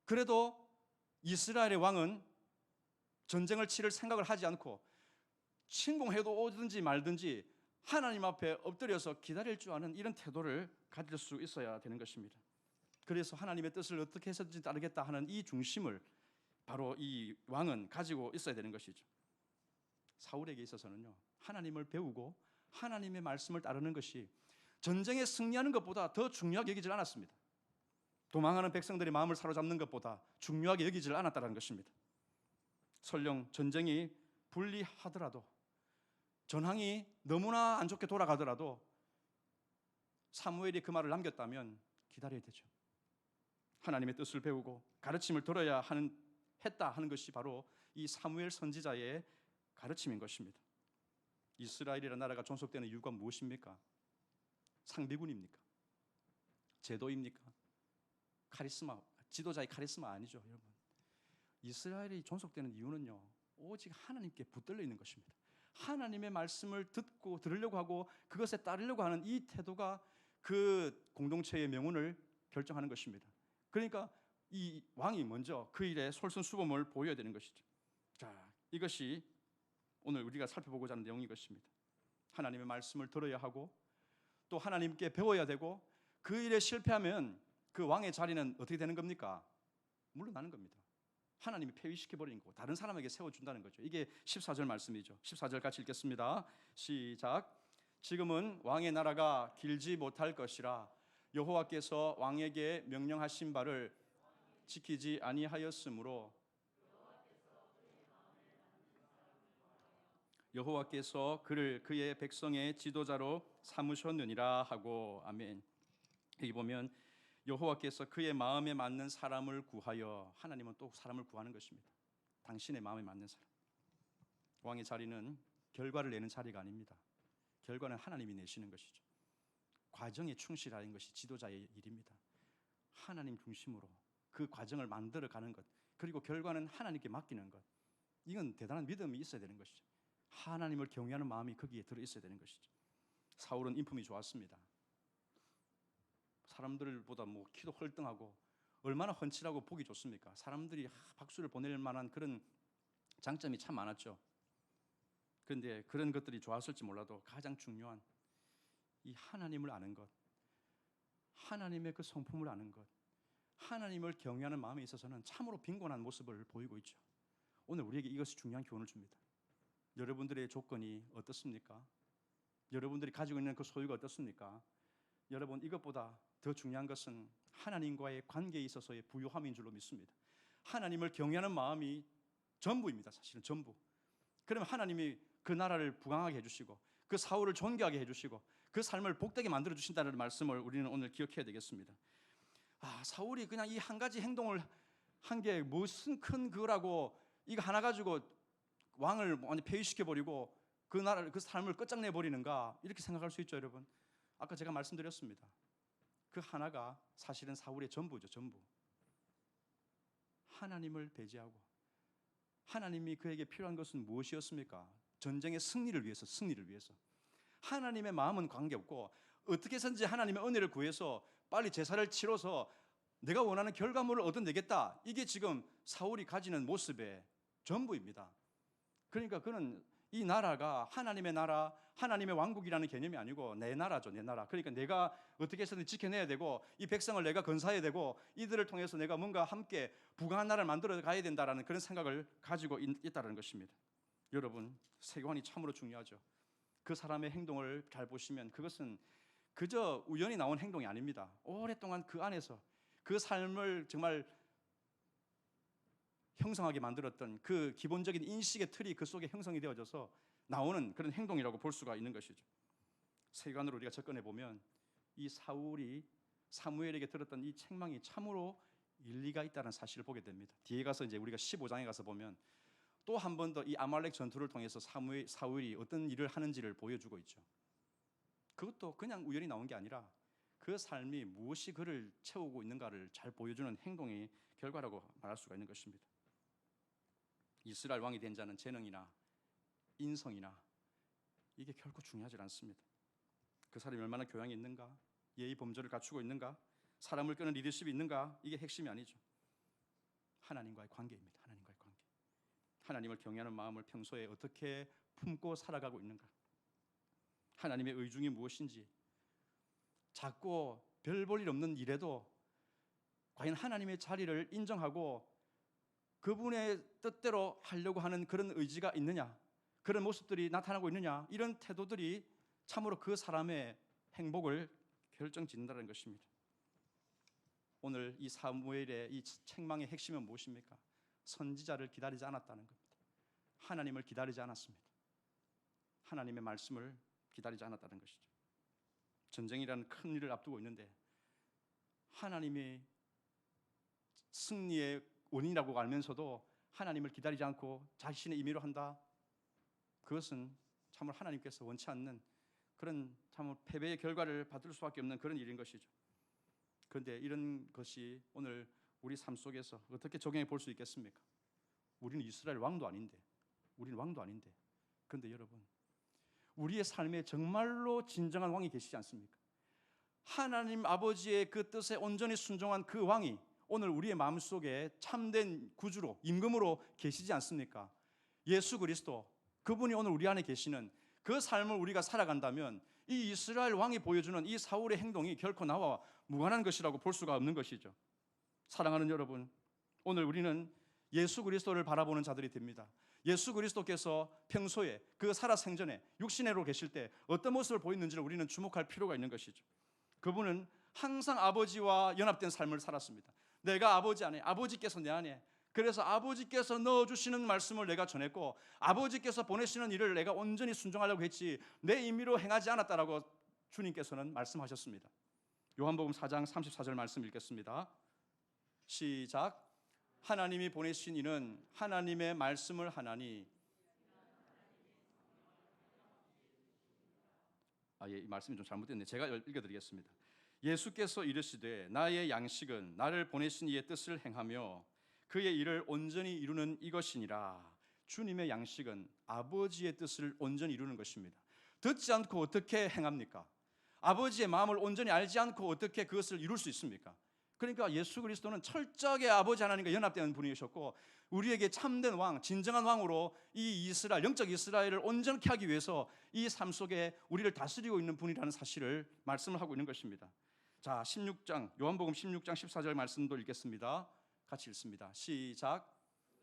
그래도 이스라엘의 왕은 전쟁을 치를 생각을 하지 않고 침공해도 오든지 말든지 하나님 앞에 엎드려서 기다릴 줄 아는 이런 태도를 가질 수 있어야 되는 것입니다. 그래서 하나님의 뜻을 어떻게 해서든지 따르겠다 하는 이 중심을 바로 이 왕은 가지고 있어야 되는 것이죠. 사울에게 있어서는요, 하나님을 배우고 하나님의 말씀을 따르는 것이 전쟁에 승리하는 것보다 더 중요하게 여기질 않았습니다. 도망하는 백성들의 마음을 사로잡는 것보다 중요하게 여기질 않았다는 것입니다. 설령 전쟁이 불리하더라도, 전황이 너무나 안 좋게 돌아가더라도 사무엘이 그 말을 남겼다면 기다려야 되죠. 하나님의 뜻을 배우고 가르침을 들어야 했다 하는 것이 바로 이 사무엘 선지자의 가르침인 것입니다. 이스라엘이라는 나라가 존속되는 이유가 무엇입니까? 상비군입니까? 제도입니까? 카리스마, 지도자의 카리스마 아니죠, 여러분. 이스라엘이 존속되는 이유는요, 오직 하나님께 붙들려 있는 것입니다. 하나님의 말씀을 듣고 들으려고 하고 그것에 따르려고 하는 이 태도가 그 공동체의 명운을 결정하는 것입니다. 그러니까 이 왕이 먼저 그 일에 솔선수범을 보여야 되는 것이죠. 자, 이것이 오늘 우리가 살펴보고자 하는 내용인 것입니다. 하나님의 말씀을 들어야 하고 또 하나님께 배워야 되고, 그 일에 실패하면 그 왕의 자리는 어떻게 되는 겁니까? 물러나는 겁니다. 하나님이 폐위시켜버리는 거고 다른 사람에게 세워준다는 거죠. 이게 14절 말씀이죠. 14절 같이 읽겠습니다. 시작. 지금은 왕의 나라가 길지 못할 것이라 여호와께서 왕에게 명령하신 바를 지키지 아니하였으므로 여호와께서 그를 그의 백성의 지도자로 삼으셨느니라 하고. 아멘. 여기 보면 여호와께서 그의 마음에 맞는 사람을 구하여, 하나님은 또 사람을 구하는 것입니다. 당신의 마음에 맞는 사람. 왕의 자리는 결과를 내는 자리가 아닙니다. 결과는 하나님이 내시는 것이죠. 과정에 충실하는 것이 지도자의 일입니다. 하나님 중심으로 그 과정을 만들어가는 것, 그리고 결과는 하나님께 맡기는 것, 이건 대단한 믿음이 있어야 되는 것이죠. 하나님을 경외하는 마음이 거기에 들어있어야 되는 것이죠. 사울은 인품이 좋았습니다. 사람들보다 키도 헐등하고 얼마나 훤칠하고 보기 좋습니까? 사람들이 박수를 보낼 만한 그런 장점이 참 많았죠. 그런데 그런 것들이 좋았을지 몰라도 가장 중요한 이 하나님을 아는 것, 하나님의 그 성품을 아는 것, 하나님을 경외하는 마음에 있어서는 참으로 빈곤한 모습을 보이고 있죠. 오늘 우리에게 이것이 중요한 교훈을 줍니다. 여러분들의 조건이 어떻습니까? 여러분들이 가지고 있는 그 소유가 어떻습니까? 여러분, 이것보다 더 중요한 것은 하나님과의 관계에 있어서의 부유함인 줄로 믿습니다. 하나님을 경외하는 마음이 전부입니다. 사실은 전부. 그러면 하나님이 그 나라를 부강하게 해주시고 그 사울을 존귀하게 해주시고 그 삶을 복되게 만들어 주신다는 말씀을 우리는 오늘 기억해야 되겠습니다. 사울이 그냥 이 한 가지 행동을 한 게 무슨 큰 그거라고 이거 하나 가지고 왕을 완전히 폐위시켜버리고 그 나라를, 그 삶을 끝장내버리는가, 이렇게 생각할 수 있죠. 여러분, 아까 제가 말씀드렸습니다. 그 하나가 사실은 사울의 전부죠. 전부. 하나님을 배제하고 하나님이 그에게 필요한 것은 무엇이었습니까? 전쟁의 승리를 위해서, 승리를 위해서. 하나님의 마음은 관계없고 어떻게 해서든지 하나님의 은혜를 구해서 빨리 제사를 치러서 내가 원하는 결과물을 얻어내겠다, 이게 지금 사울이 가지는 모습의 전부입니다. 그러니까 그는 이 나라가 하나님의 나라, 하나님의 왕국이라는 개념이 아니고 내 나라죠. 내 나라. 그러니까 내가 어떻게 해서든 지켜내야 되고 이 백성을 내가 건사해야 되고 이들을 통해서 내가 뭔가 함께 부강한 나라를 만들어 가야 된다라는 그런 생각을 가지고 있다는 것입니다. 여러분, 세계관이 참으로 중요하죠. 그 사람의 행동을 잘 보시면 그것은 그저 우연히 나온 행동이 아닙니다. 오랫동안 그 안에서 그 삶을 정말 형성하게 만들었던 그 기본적인 인식의 틀이 그 속에 형성이 되어져서 나오는 그런 행동이라고 볼 수가 있는 것이죠. 세관으로 우리가 접근해 보면 이 사울이 사무엘에게 들었던 이 책망이 참으로 일리가 있다는 사실을 보게 됩니다. 뒤에 가서 이제 우리가 15장에 가서 보면 또 한 번 더 이 아말렉 전투를 통해서 사울이 어떤 일을 하는지를 보여주고 있죠. 그것도 그냥 우연히 나온 게 아니라 그 삶이 무엇이 그를 채우고 있는가를 잘 보여주는 행동의 결과라고 말할 수가 있는 것입니다. 이스라엘 왕이 된 자는 재능이나 인성이나 이게 결코 중요하지 않습니다. 그 사람이 얼마나 교양이 있는가, 예의 범절을 갖추고 있는가, 사람을 끄는 리더십이 있는가, 이게 핵심이 아니죠. 하나님과의 관계입니다. 하나님과의 관계. 하나님을 경외하는 마음을 평소에 어떻게 품고 살아가고 있는가, 하나님의 의중이 무엇인지, 작고 별 볼 일 없는 일에도 과연 하나님의 자리를 인정하고 그분의 뜻대로 하려고 하는 그런 의지가 있느냐, 그런 모습들이 나타나고 있느냐, 이런 태도들이 참으로 그 사람의 행복을 결정짓는다는 것입니다. 오늘 이 사무엘의 이 책망의 핵심은 무엇입니까? 선지자를 기다리지 않았다는 겁니다. 하나님을 기다리지 않았습니다. 하나님의 말씀을 기다리지 않았다는 것이죠. 전쟁이라는 큰 일을 앞두고 있는데 하나님이 승리의 원인이라고 알면서도 하나님을 기다리지 않고 자신의 임의로 한다, 그것은 참으로 하나님께서 원치 않는 그런 참으로 패배의 결과를 받을 수밖에 없는 그런 일인 것이죠. 그런데 이런 것이 오늘 우리 삶 속에서 어떻게 적용해 볼 수 있겠습니까? 우리는 이스라엘 왕도 아닌데, 우리는 왕도 아닌데, 그런데 여러분, 우리의 삶에 정말로 진정한 왕이 계시지 않습니까? 하나님 아버지의 그 뜻에 온전히 순종한 그 왕이 오늘 우리의 마음속에 참된 구주로, 임금으로 계시지 않습니까? 예수 그리스도, 그분이 오늘 우리 안에 계시는 그 삶을 우리가 살아간다면 이 이스라엘 왕이 보여주는 이 사울의 행동이 결코 나와 무관한 것이라고 볼 수가 없는 것이죠. 사랑하는 여러분, 오늘 우리는 예수 그리스도를 바라보는 자들이 됩니다. 예수 그리스도께서 평소에 그 살아생전에 육신으로 계실 때 어떤 모습을 보였는지를 우리는 주목할 필요가 있는 것이죠. 그분은 항상 아버지와 연합된 삶을 살았습니다. 내가 아버지 안에, 아버지께서 내 안에, 그래서 아버지께서 넣어주시는 말씀을 내가 전했고 아버지께서 보내시는 일을 내가 온전히 순종하려고 했지 내 임의로 행하지 않았다라고 주님께서는 말씀하셨습니다. 요한복음 4장 34절 말씀 읽겠습니다. 시작. 하나님이 보내신 이는 하나님의 말씀을 하나니 이 말씀이 좀 잘못됐네. 제가 읽어드리겠습니다. 예수께서 이르시되 나의 양식은 나를 보내신 이의 뜻을 행하며 그의 일을 온전히 이루는 이것이니라. 주님의 양식은 아버지의 뜻을 온전히 이루는 것입니다. 듣지 않고 어떻게 행합니까? 아버지의 마음을 온전히 알지 않고 어떻게 그것을 이룰 수 있습니까? 그러니까 예수 그리스도는 철저하게 아버지 하나님과 연합되는 분이셨고 우리에게 참된 왕, 진정한 왕으로 이 이스라엘, 영적 이스라엘을 온전케 하기 위해서 이 삶 속에 우리를 다스리고 있는 분이라는 사실을 말씀을 하고 있는 것입니다. 자, 16장 요한복음 16장 14절 말씀도 읽겠습니다. 같이 읽습니다. 시작.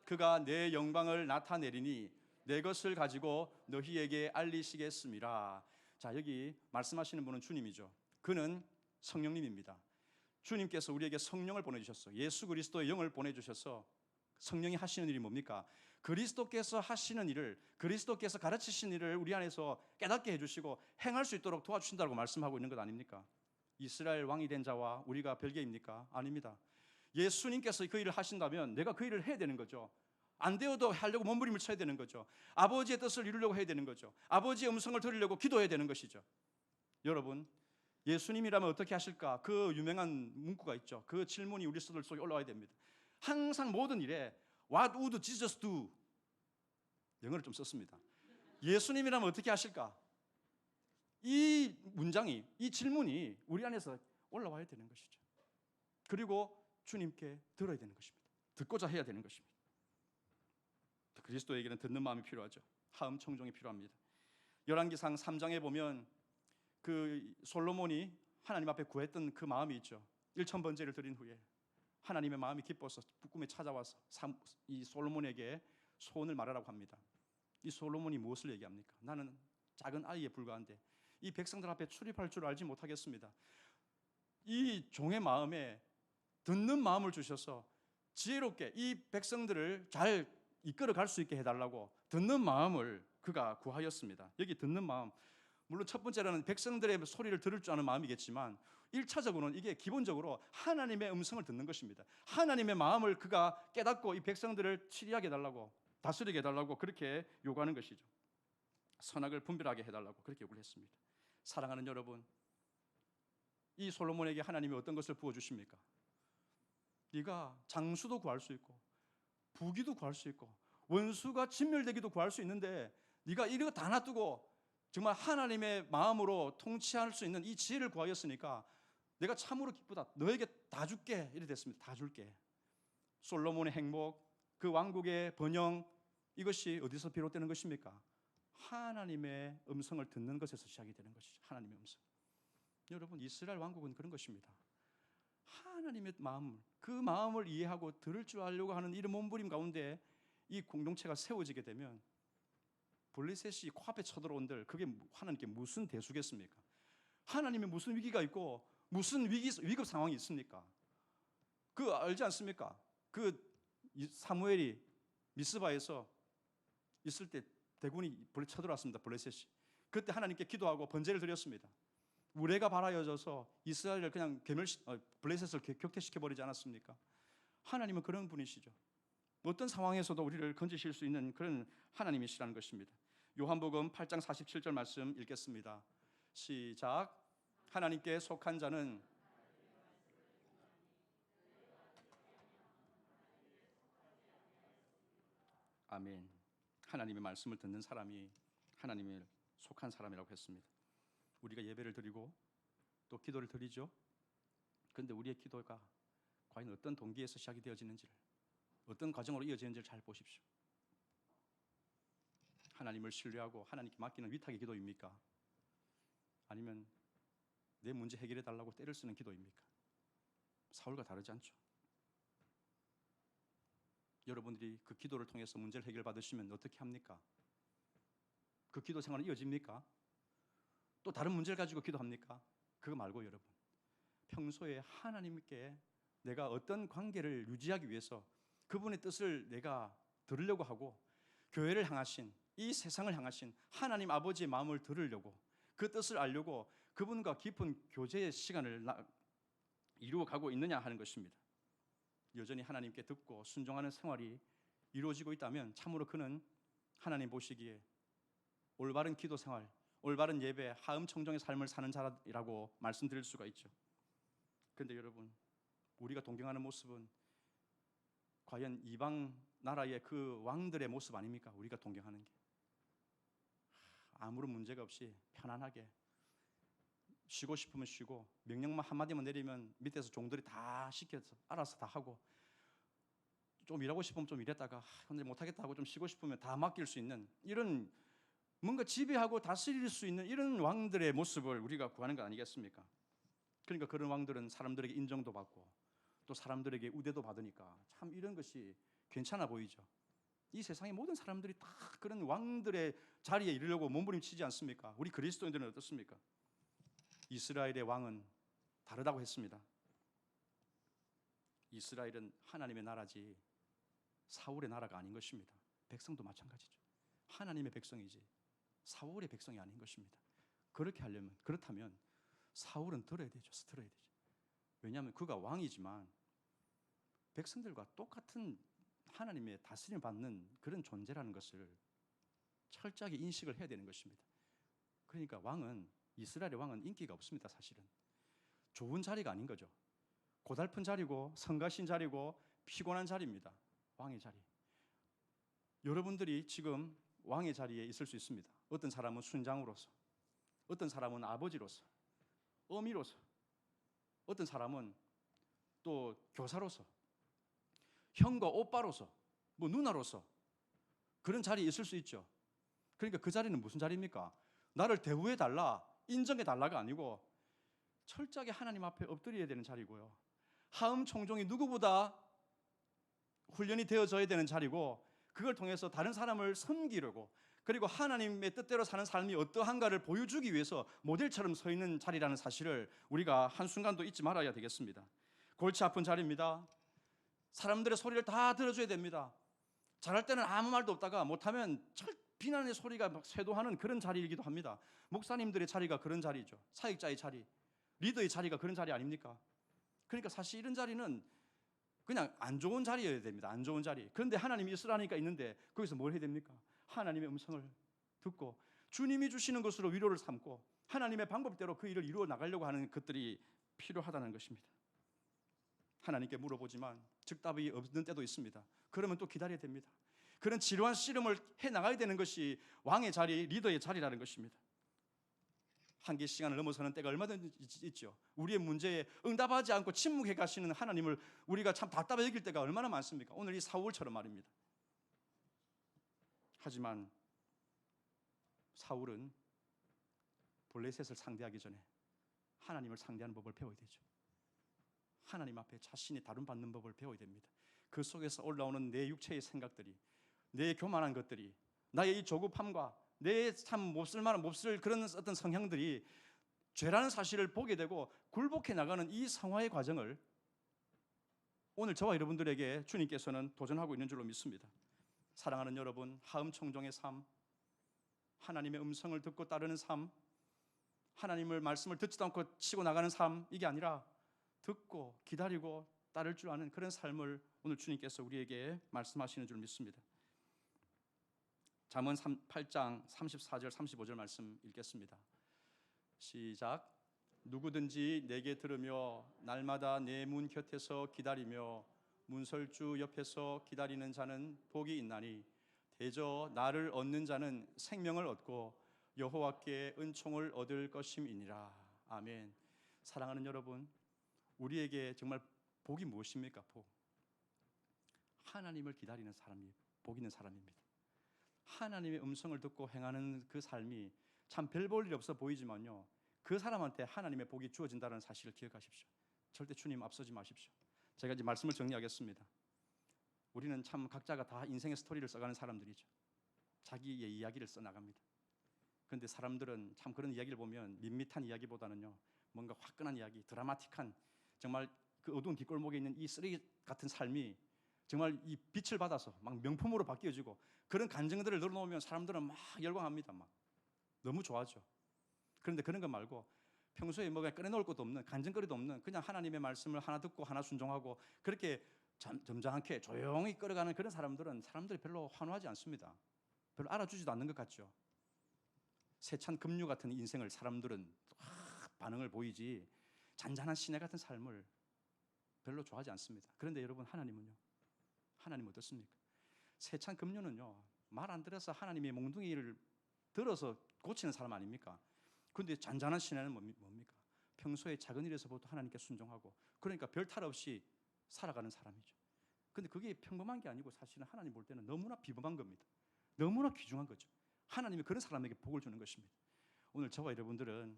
그가 내 영광을 나타내리니 내 것을 가지고 너희에게 알리시겠습니다. 자, 여기 말씀하시는 분은 주님이죠. 그는 성령님입니다. 주님께서 우리에게 성령을 보내주셨어. 예수 그리스도의 영을 보내주셔서 성령이 하시는 일이 뭡니까? 그리스도께서 하시는 일을, 그리스도께서 가르치신 일을 우리 안에서 깨닫게 해주시고 행할 수 있도록 도와주신다고 말씀하고 있는 것 아닙니까? 이스라엘 왕이 된 자와 우리가 별개입니까? 아닙니다. 예수님께서 그 일을 하신다면 내가 그 일을 해야 되는 거죠. 안 되어도 하려고 몸부림을 쳐야 되는 거죠. 아버지의 뜻을 이루려고 해야 되는 거죠. 아버지의 음성을 들으려고 기도해야 되는 것이죠. 여러분, 예수님이라면 어떻게 하실까? 그 유명한 문구가 있죠. 그 질문이 우리 속에 올라와야 됩니다. 항상 모든 일에 What would Jesus do? 영어를 좀 썼습니다. 예수님이라면 어떻게 하실까? 이 문장이, 이 질문이 우리 안에서 올라와야 되는 것이죠. 그리고 주님께 들어야 되는 것입니다. 듣고자 해야 되는 것입니다. 그리스도에게는 듣는 마음이 필요하죠. 하음 청종이 필요합니다. 열왕기상 3장에 보면 그 솔로몬이 하나님 앞에 구했던 그 마음이 있죠. 1000번제를 드린 후에 하나님의 마음이 기뻐서 꿈에 찾아와서 이 솔로몬에게 소원을 말하라고 합니다. 이 솔로몬이 무엇을 얘기합니까? 나는 작은 아이에 불과한데 이 백성들 앞에 출입할 줄 알지 못하겠습니다. 이 종의 마음에 듣는 마음을 주셔서 지혜롭게 이 백성들을 잘 이끌어 갈 수 있게 해달라고 듣는 마음을 그가 구하였습니다. 여기 듣는 마음, 물론 첫 번째로는 백성들의 소리를 들을 줄 아는 마음이겠지만 1차적으로는 이게 기본적으로 하나님의 음성을 듣는 것입니다. 하나님의 마음을 그가 깨닫고 이 백성들을 치리하게 해달라고, 다스리게 해달라고 그렇게 요구하는 것이죠. 선악을 분별하게 해달라고 그렇게 요구를 했습니다. 사랑하는 여러분, 이 솔로몬에게 하나님이 어떤 것을 부어주십니까? 네가 장수도 구할 수 있고 부귀도 구할 수 있고 원수가 진멸되기도 구할 수 있는데 네가 이거 다 놔두고 정말 하나님의 마음으로 통치할 수 있는 이 지혜를 구하였으니까 내가 참으로 기쁘다. 너에게 다 줄게. 이래 됐습니다. 다 줄게. 솔로몬의 행복, 그 왕국의 번영, 이것이 어디서 비롯되는 것입니까? 하나님의 음성을 듣는 것에서 시작이 되는 것이죠. 하나님의 음성. 여러분, 이스라엘 왕국은 그런 것입니다. 하나님의 마음, 그 마음을 이해하고 들을 줄 알려고 하는 이런 몸부림 가운데 이 공동체가 세워지게 되면 블레셋이 코앞에 쳐들어온들 그게 하나님께 무슨 대수겠습니까? 하나님의 무슨 위기가 있고 무슨 위급 상황이 있습니까? 그 알지 않습니까? 그 사무엘이 미스바에서 있을 때 대군이 쳐들어왔습니다. 블레셋이. 그때 하나님께 기도하고 번제를 드렸습니다. 우레가 바라여져서 이스라엘을 그냥 블레셋을 격퇴시켜 버리지 않았습니까? 하나님은 그런 분이시죠. 어떤 상황에서도 우리를 건지실 수 있는 그런 하나님이시라는 것입니다. 요한복음 8장 47절 말씀 읽겠습니다. 시작. 하나님께 속한 자는 아멘. 하나님의 말씀을 듣는 사람이 하나님을 속한 사람이라고 했습니다. 우리가 예배를 드리고 또 기도를 드리죠. 그런데 우리의 기도가 과연 어떤 동기에서 시작이 되어지는지를, 어떤 과정으로 이어지는지를 잘 보십시오. 하나님을 신뢰하고 하나님께 맡기는 위탁의 기도입니까? 아니면 내 문제 해결해 달라고 때를 쓰는 기도입니까? 사울과 다르지 않죠. 여러분들이 그 기도를 통해서 문제를 해결받으시면 어떻게 합니까? 그 기도 생활은 이어집니까? 또 다른 문제를 가지고 기도합니까? 그거 말고 여러분, 평소에 하나님께 내가 어떤 관계를 유지하기 위해서 그분의 뜻을 내가 들으려고 하고 교회를 향하신, 이 세상을 향하신 하나님 아버지의 마음을 들으려고, 그 뜻을 알려고 그분과 깊은 교제의 시간을 이루어가고 있느냐 하는 것입니다. 여전히 하나님께 듣고 순종하는 생활이 이루어지고 있다면 참으로 그는 하나님 보시기에 올바른 기도 생활, 올바른 예배, 하음청정의 삶을 사는 자라고 말씀드릴 수가 있죠. 그런데 여러분, 우리가 동경하는 모습은 과연 이방 나라의 그 왕들의 모습 아닙니까? 우리가 동경하는 게 아무런 문제가 없이 편안하게 쉬고 싶으면 쉬고, 명령만 한마디만 내리면 밑에서 종들이 다 시켜서 알아서 다 하고, 좀 일하고 싶으면 좀 일했다가 근데 못하겠다 하고 좀 쉬고 싶으면 다 맡길 수 있는, 이런 뭔가 지배하고 다스릴 수 있는 이런 왕들의 모습을 우리가 구하는 거 아니겠습니까? 그러니까 그런 왕들은 사람들에게 인정도 받고 또 사람들에게 우대도 받으니까 참 이런 것이 괜찮아 보이죠. 이 세상의 모든 사람들이 다 그런 왕들의 자리에 이르려고 몸부림치지 않습니까? 우리 그리스도인들은 어떻습니까? 이스라엘의 왕은 다르다고 했습니다. 이스라엘은 하나님의 나라지 사울의 나라가 아닌 것입니다. 백성도 마찬가지죠. 하나님의 백성이지 사울의 백성이 아닌 것입니다. 그렇다면 사울은 들어야 되죠. 들어야 되죠. 왜냐하면 그가 왕이지만 백성들과 똑같은 하나님의 다스림을 받는 그런 존재라는 것을 철저하게 인식을 해야 되는 것입니다. 그러니까 이스라엘의 왕은 인기가 없습니다. 사실은 좋은 자리가 아닌 거죠. 고달픈 자리고 성가신 자리고 피곤한 자리입니다. 왕의 자리. 여러분들이 지금 왕의 자리에 있을 수 있습니다. 어떤 사람은 순장으로서, 어떤 사람은 아버지로서, 어미로서, 어떤 사람은 또 교사로서, 형과 오빠로서, 누나로서 그런 자리에 있을 수 있죠. 그러니까 그 자리는 무슨 자리입니까? 나를 대우해 달라, 인정해 달라가 아니고 철저하게 하나님 앞에 엎드려야 되는 자리고요. 하음 청종이 누구보다 훈련이 되어져야 되는 자리고, 그걸 통해서 다른 사람을 섬기려고, 그리고 하나님의 뜻대로 사는 삶이 어떠한가를 보여주기 위해서 모델처럼 서 있는 자리라는 사실을 우리가 한순간도 잊지 말아야 되겠습니다. 골치 아픈 자리입니다. 사람들의 소리를 다 들어줘야 됩니다. 잘할 때는 아무 말도 없다가 못하면 비난의 소리가 막 쇄도하는 그런 자리이기도 합니다. 목사님들의 자리가 그런 자리죠. 사역자의 자리, 리더의 자리가 그런 자리 아닙니까? 그러니까 사실 이런 자리는 그냥 안 좋은 자리여야 됩니다. 안 좋은 자리. 그런데 하나님이 있으라니까 있는데 거기서 뭘 해야 됩니까? 하나님의 음성을 듣고 주님이 주시는 것으로 위로를 삼고 하나님의 방법대로 그 일을 이루어 나가려고 하는 것들이 필요하다는 것입니다. 하나님께 물어보지만 즉답이 없는 때도 있습니다. 그러면 또 기다려야 됩니다. 그런 지루한 씨름을 해나가야 되는 것이 왕의 자리, 리더의 자리라는 것입니다. 한계 시간을 넘어서는 때가 얼마든지 있죠. 우리의 문제에 응답하지 않고 침묵해 가시는 하나님을 우리가 참 답답해 여길 때가 얼마나 많습니까? 오늘 이 사울처럼 말입니다. 하지만 사울은 블레셋을 상대하기 전에 하나님을 상대하는 법을 배워야 되죠. 하나님 앞에 자신이 다룸받는 법을 배워야 됩니다. 그 속에서 올라오는 내 육체의 생각들이, 내 교만한 것들이, 나의 이 조급함과 내 참 몹쓸 그런 어떤 성향들이 죄라는 사실을 보게 되고 굴복해 나가는 이 성화의 과정을 오늘 저와 여러분들에게 주님께서는 도전하고 있는 줄로 믿습니다. 사랑하는 여러분, 하음청종의 삶, 하나님의 음성을 듣고 따르는 삶, 하나님을 말씀을 듣지도 않고 치고 나가는 삶, 이게 아니라 듣고 기다리고 따를 줄 아는 그런 삶을 오늘 주님께서 우리에게 말씀하시는 줄 믿습니다. 잠언 8장 34절 35절 말씀 읽겠습니다. 시작. 누구든지 내게 들으며 날마다 내 문 곁에서 기다리며 문설주 옆에서 기다리는 자는 복이 있나니 대저 나를 얻는 자는 생명을 얻고 여호와께 은총을 얻을 것임이니라. 아멘. 사랑하는 여러분, 우리에게 정말 복이 무엇입니까? 복. 하나님을 기다리는 사람이 복 있는 사람입니다. 하나님의 음성을 듣고 행하는 그 삶이 참 별 볼 일 없어 보이지만요, 그 사람한테 하나님의 복이 주어진다는 사실을 기억하십시오. 절대 주님 앞서지 마십시오. 제가 이제 말씀을 정리하겠습니다. 우리는 참 각자가 다 인생의 스토리를 써가는 사람들이죠. 자기의 이야기를 써나갑니다. 그런데 사람들은 참 그런 이야기를 보면 밋밋한 이야기보다는요, 뭔가 화끈한 이야기, 드라마틱한, 정말 그 어두운 뒷골목에 있는 이 쓰레기 같은 삶이 정말 이 빛을 받아서 막 명품으로 바뀌어지고, 그런 간증들을 늘어놓으면 사람들은 막 열광합니다. 막 너무 좋아하죠. 그런데 그런 거 말고 평소에 뭐가 꺼내놓을 것도 없는, 간증거리도 없는, 그냥 하나님의 말씀을 하나 듣고 하나 순종하고 그렇게 점잖게 조용히 끌어가는 그런 사람들은 사람들이 별로 환호하지 않습니다. 별로 알아주지도 않는 것 같죠. 세찬 급류 같은 인생을 사람들은 반응을 보이지 잔잔한 시내 같은 삶을 별로 좋아하지 않습니다. 그런데 여러분, 하나님은요? 하나님 어떻습니까? 세찬 급류는요, 말 안 들어서 하나님의 몽둥이를 들어서 고치는 사람 아닙니까? 그런데 잔잔한 시내는 뭡니까? 평소에 작은 일에서부터 하나님께 순종하고, 그러니까 별 탈 없이 살아가는 사람이죠. 근데 그게 평범한 게 아니고 사실은 하나님 볼 때는 너무나 비범한 겁니다. 너무나 귀중한 거죠. 하나님이 그런 사람에게 복을 주는 것입니다. 오늘 저와 여러분들은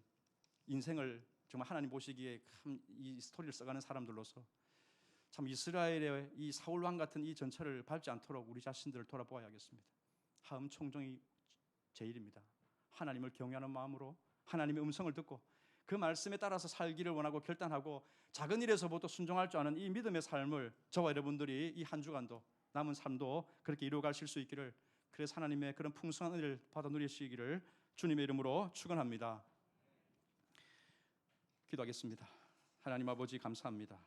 인생을 정말 하나님 보시기에 이 스토리를 써가는 사람들로서 참 이스라엘의 이 사울 왕 같은 이 전철을 밟지 않도록 우리 자신들을 돌아보아야겠습니다. 하음 총종이 제일입니다. 하나님을 경외하는 마음으로 하나님의 음성을 듣고 그 말씀에 따라서 살기를 원하고 결단하고 작은 일에서부터 순종할 줄 아는 이 믿음의 삶을 저와 여러분들이 이 한 주간도 남은 삶도 그렇게 이루어가실 수 있기를, 그래서 하나님의 그런 풍성한 은혜를 받아 누리시기를 주님의 이름으로 축원합니다. 기도하겠습니다. 하나님 아버지 감사합니다.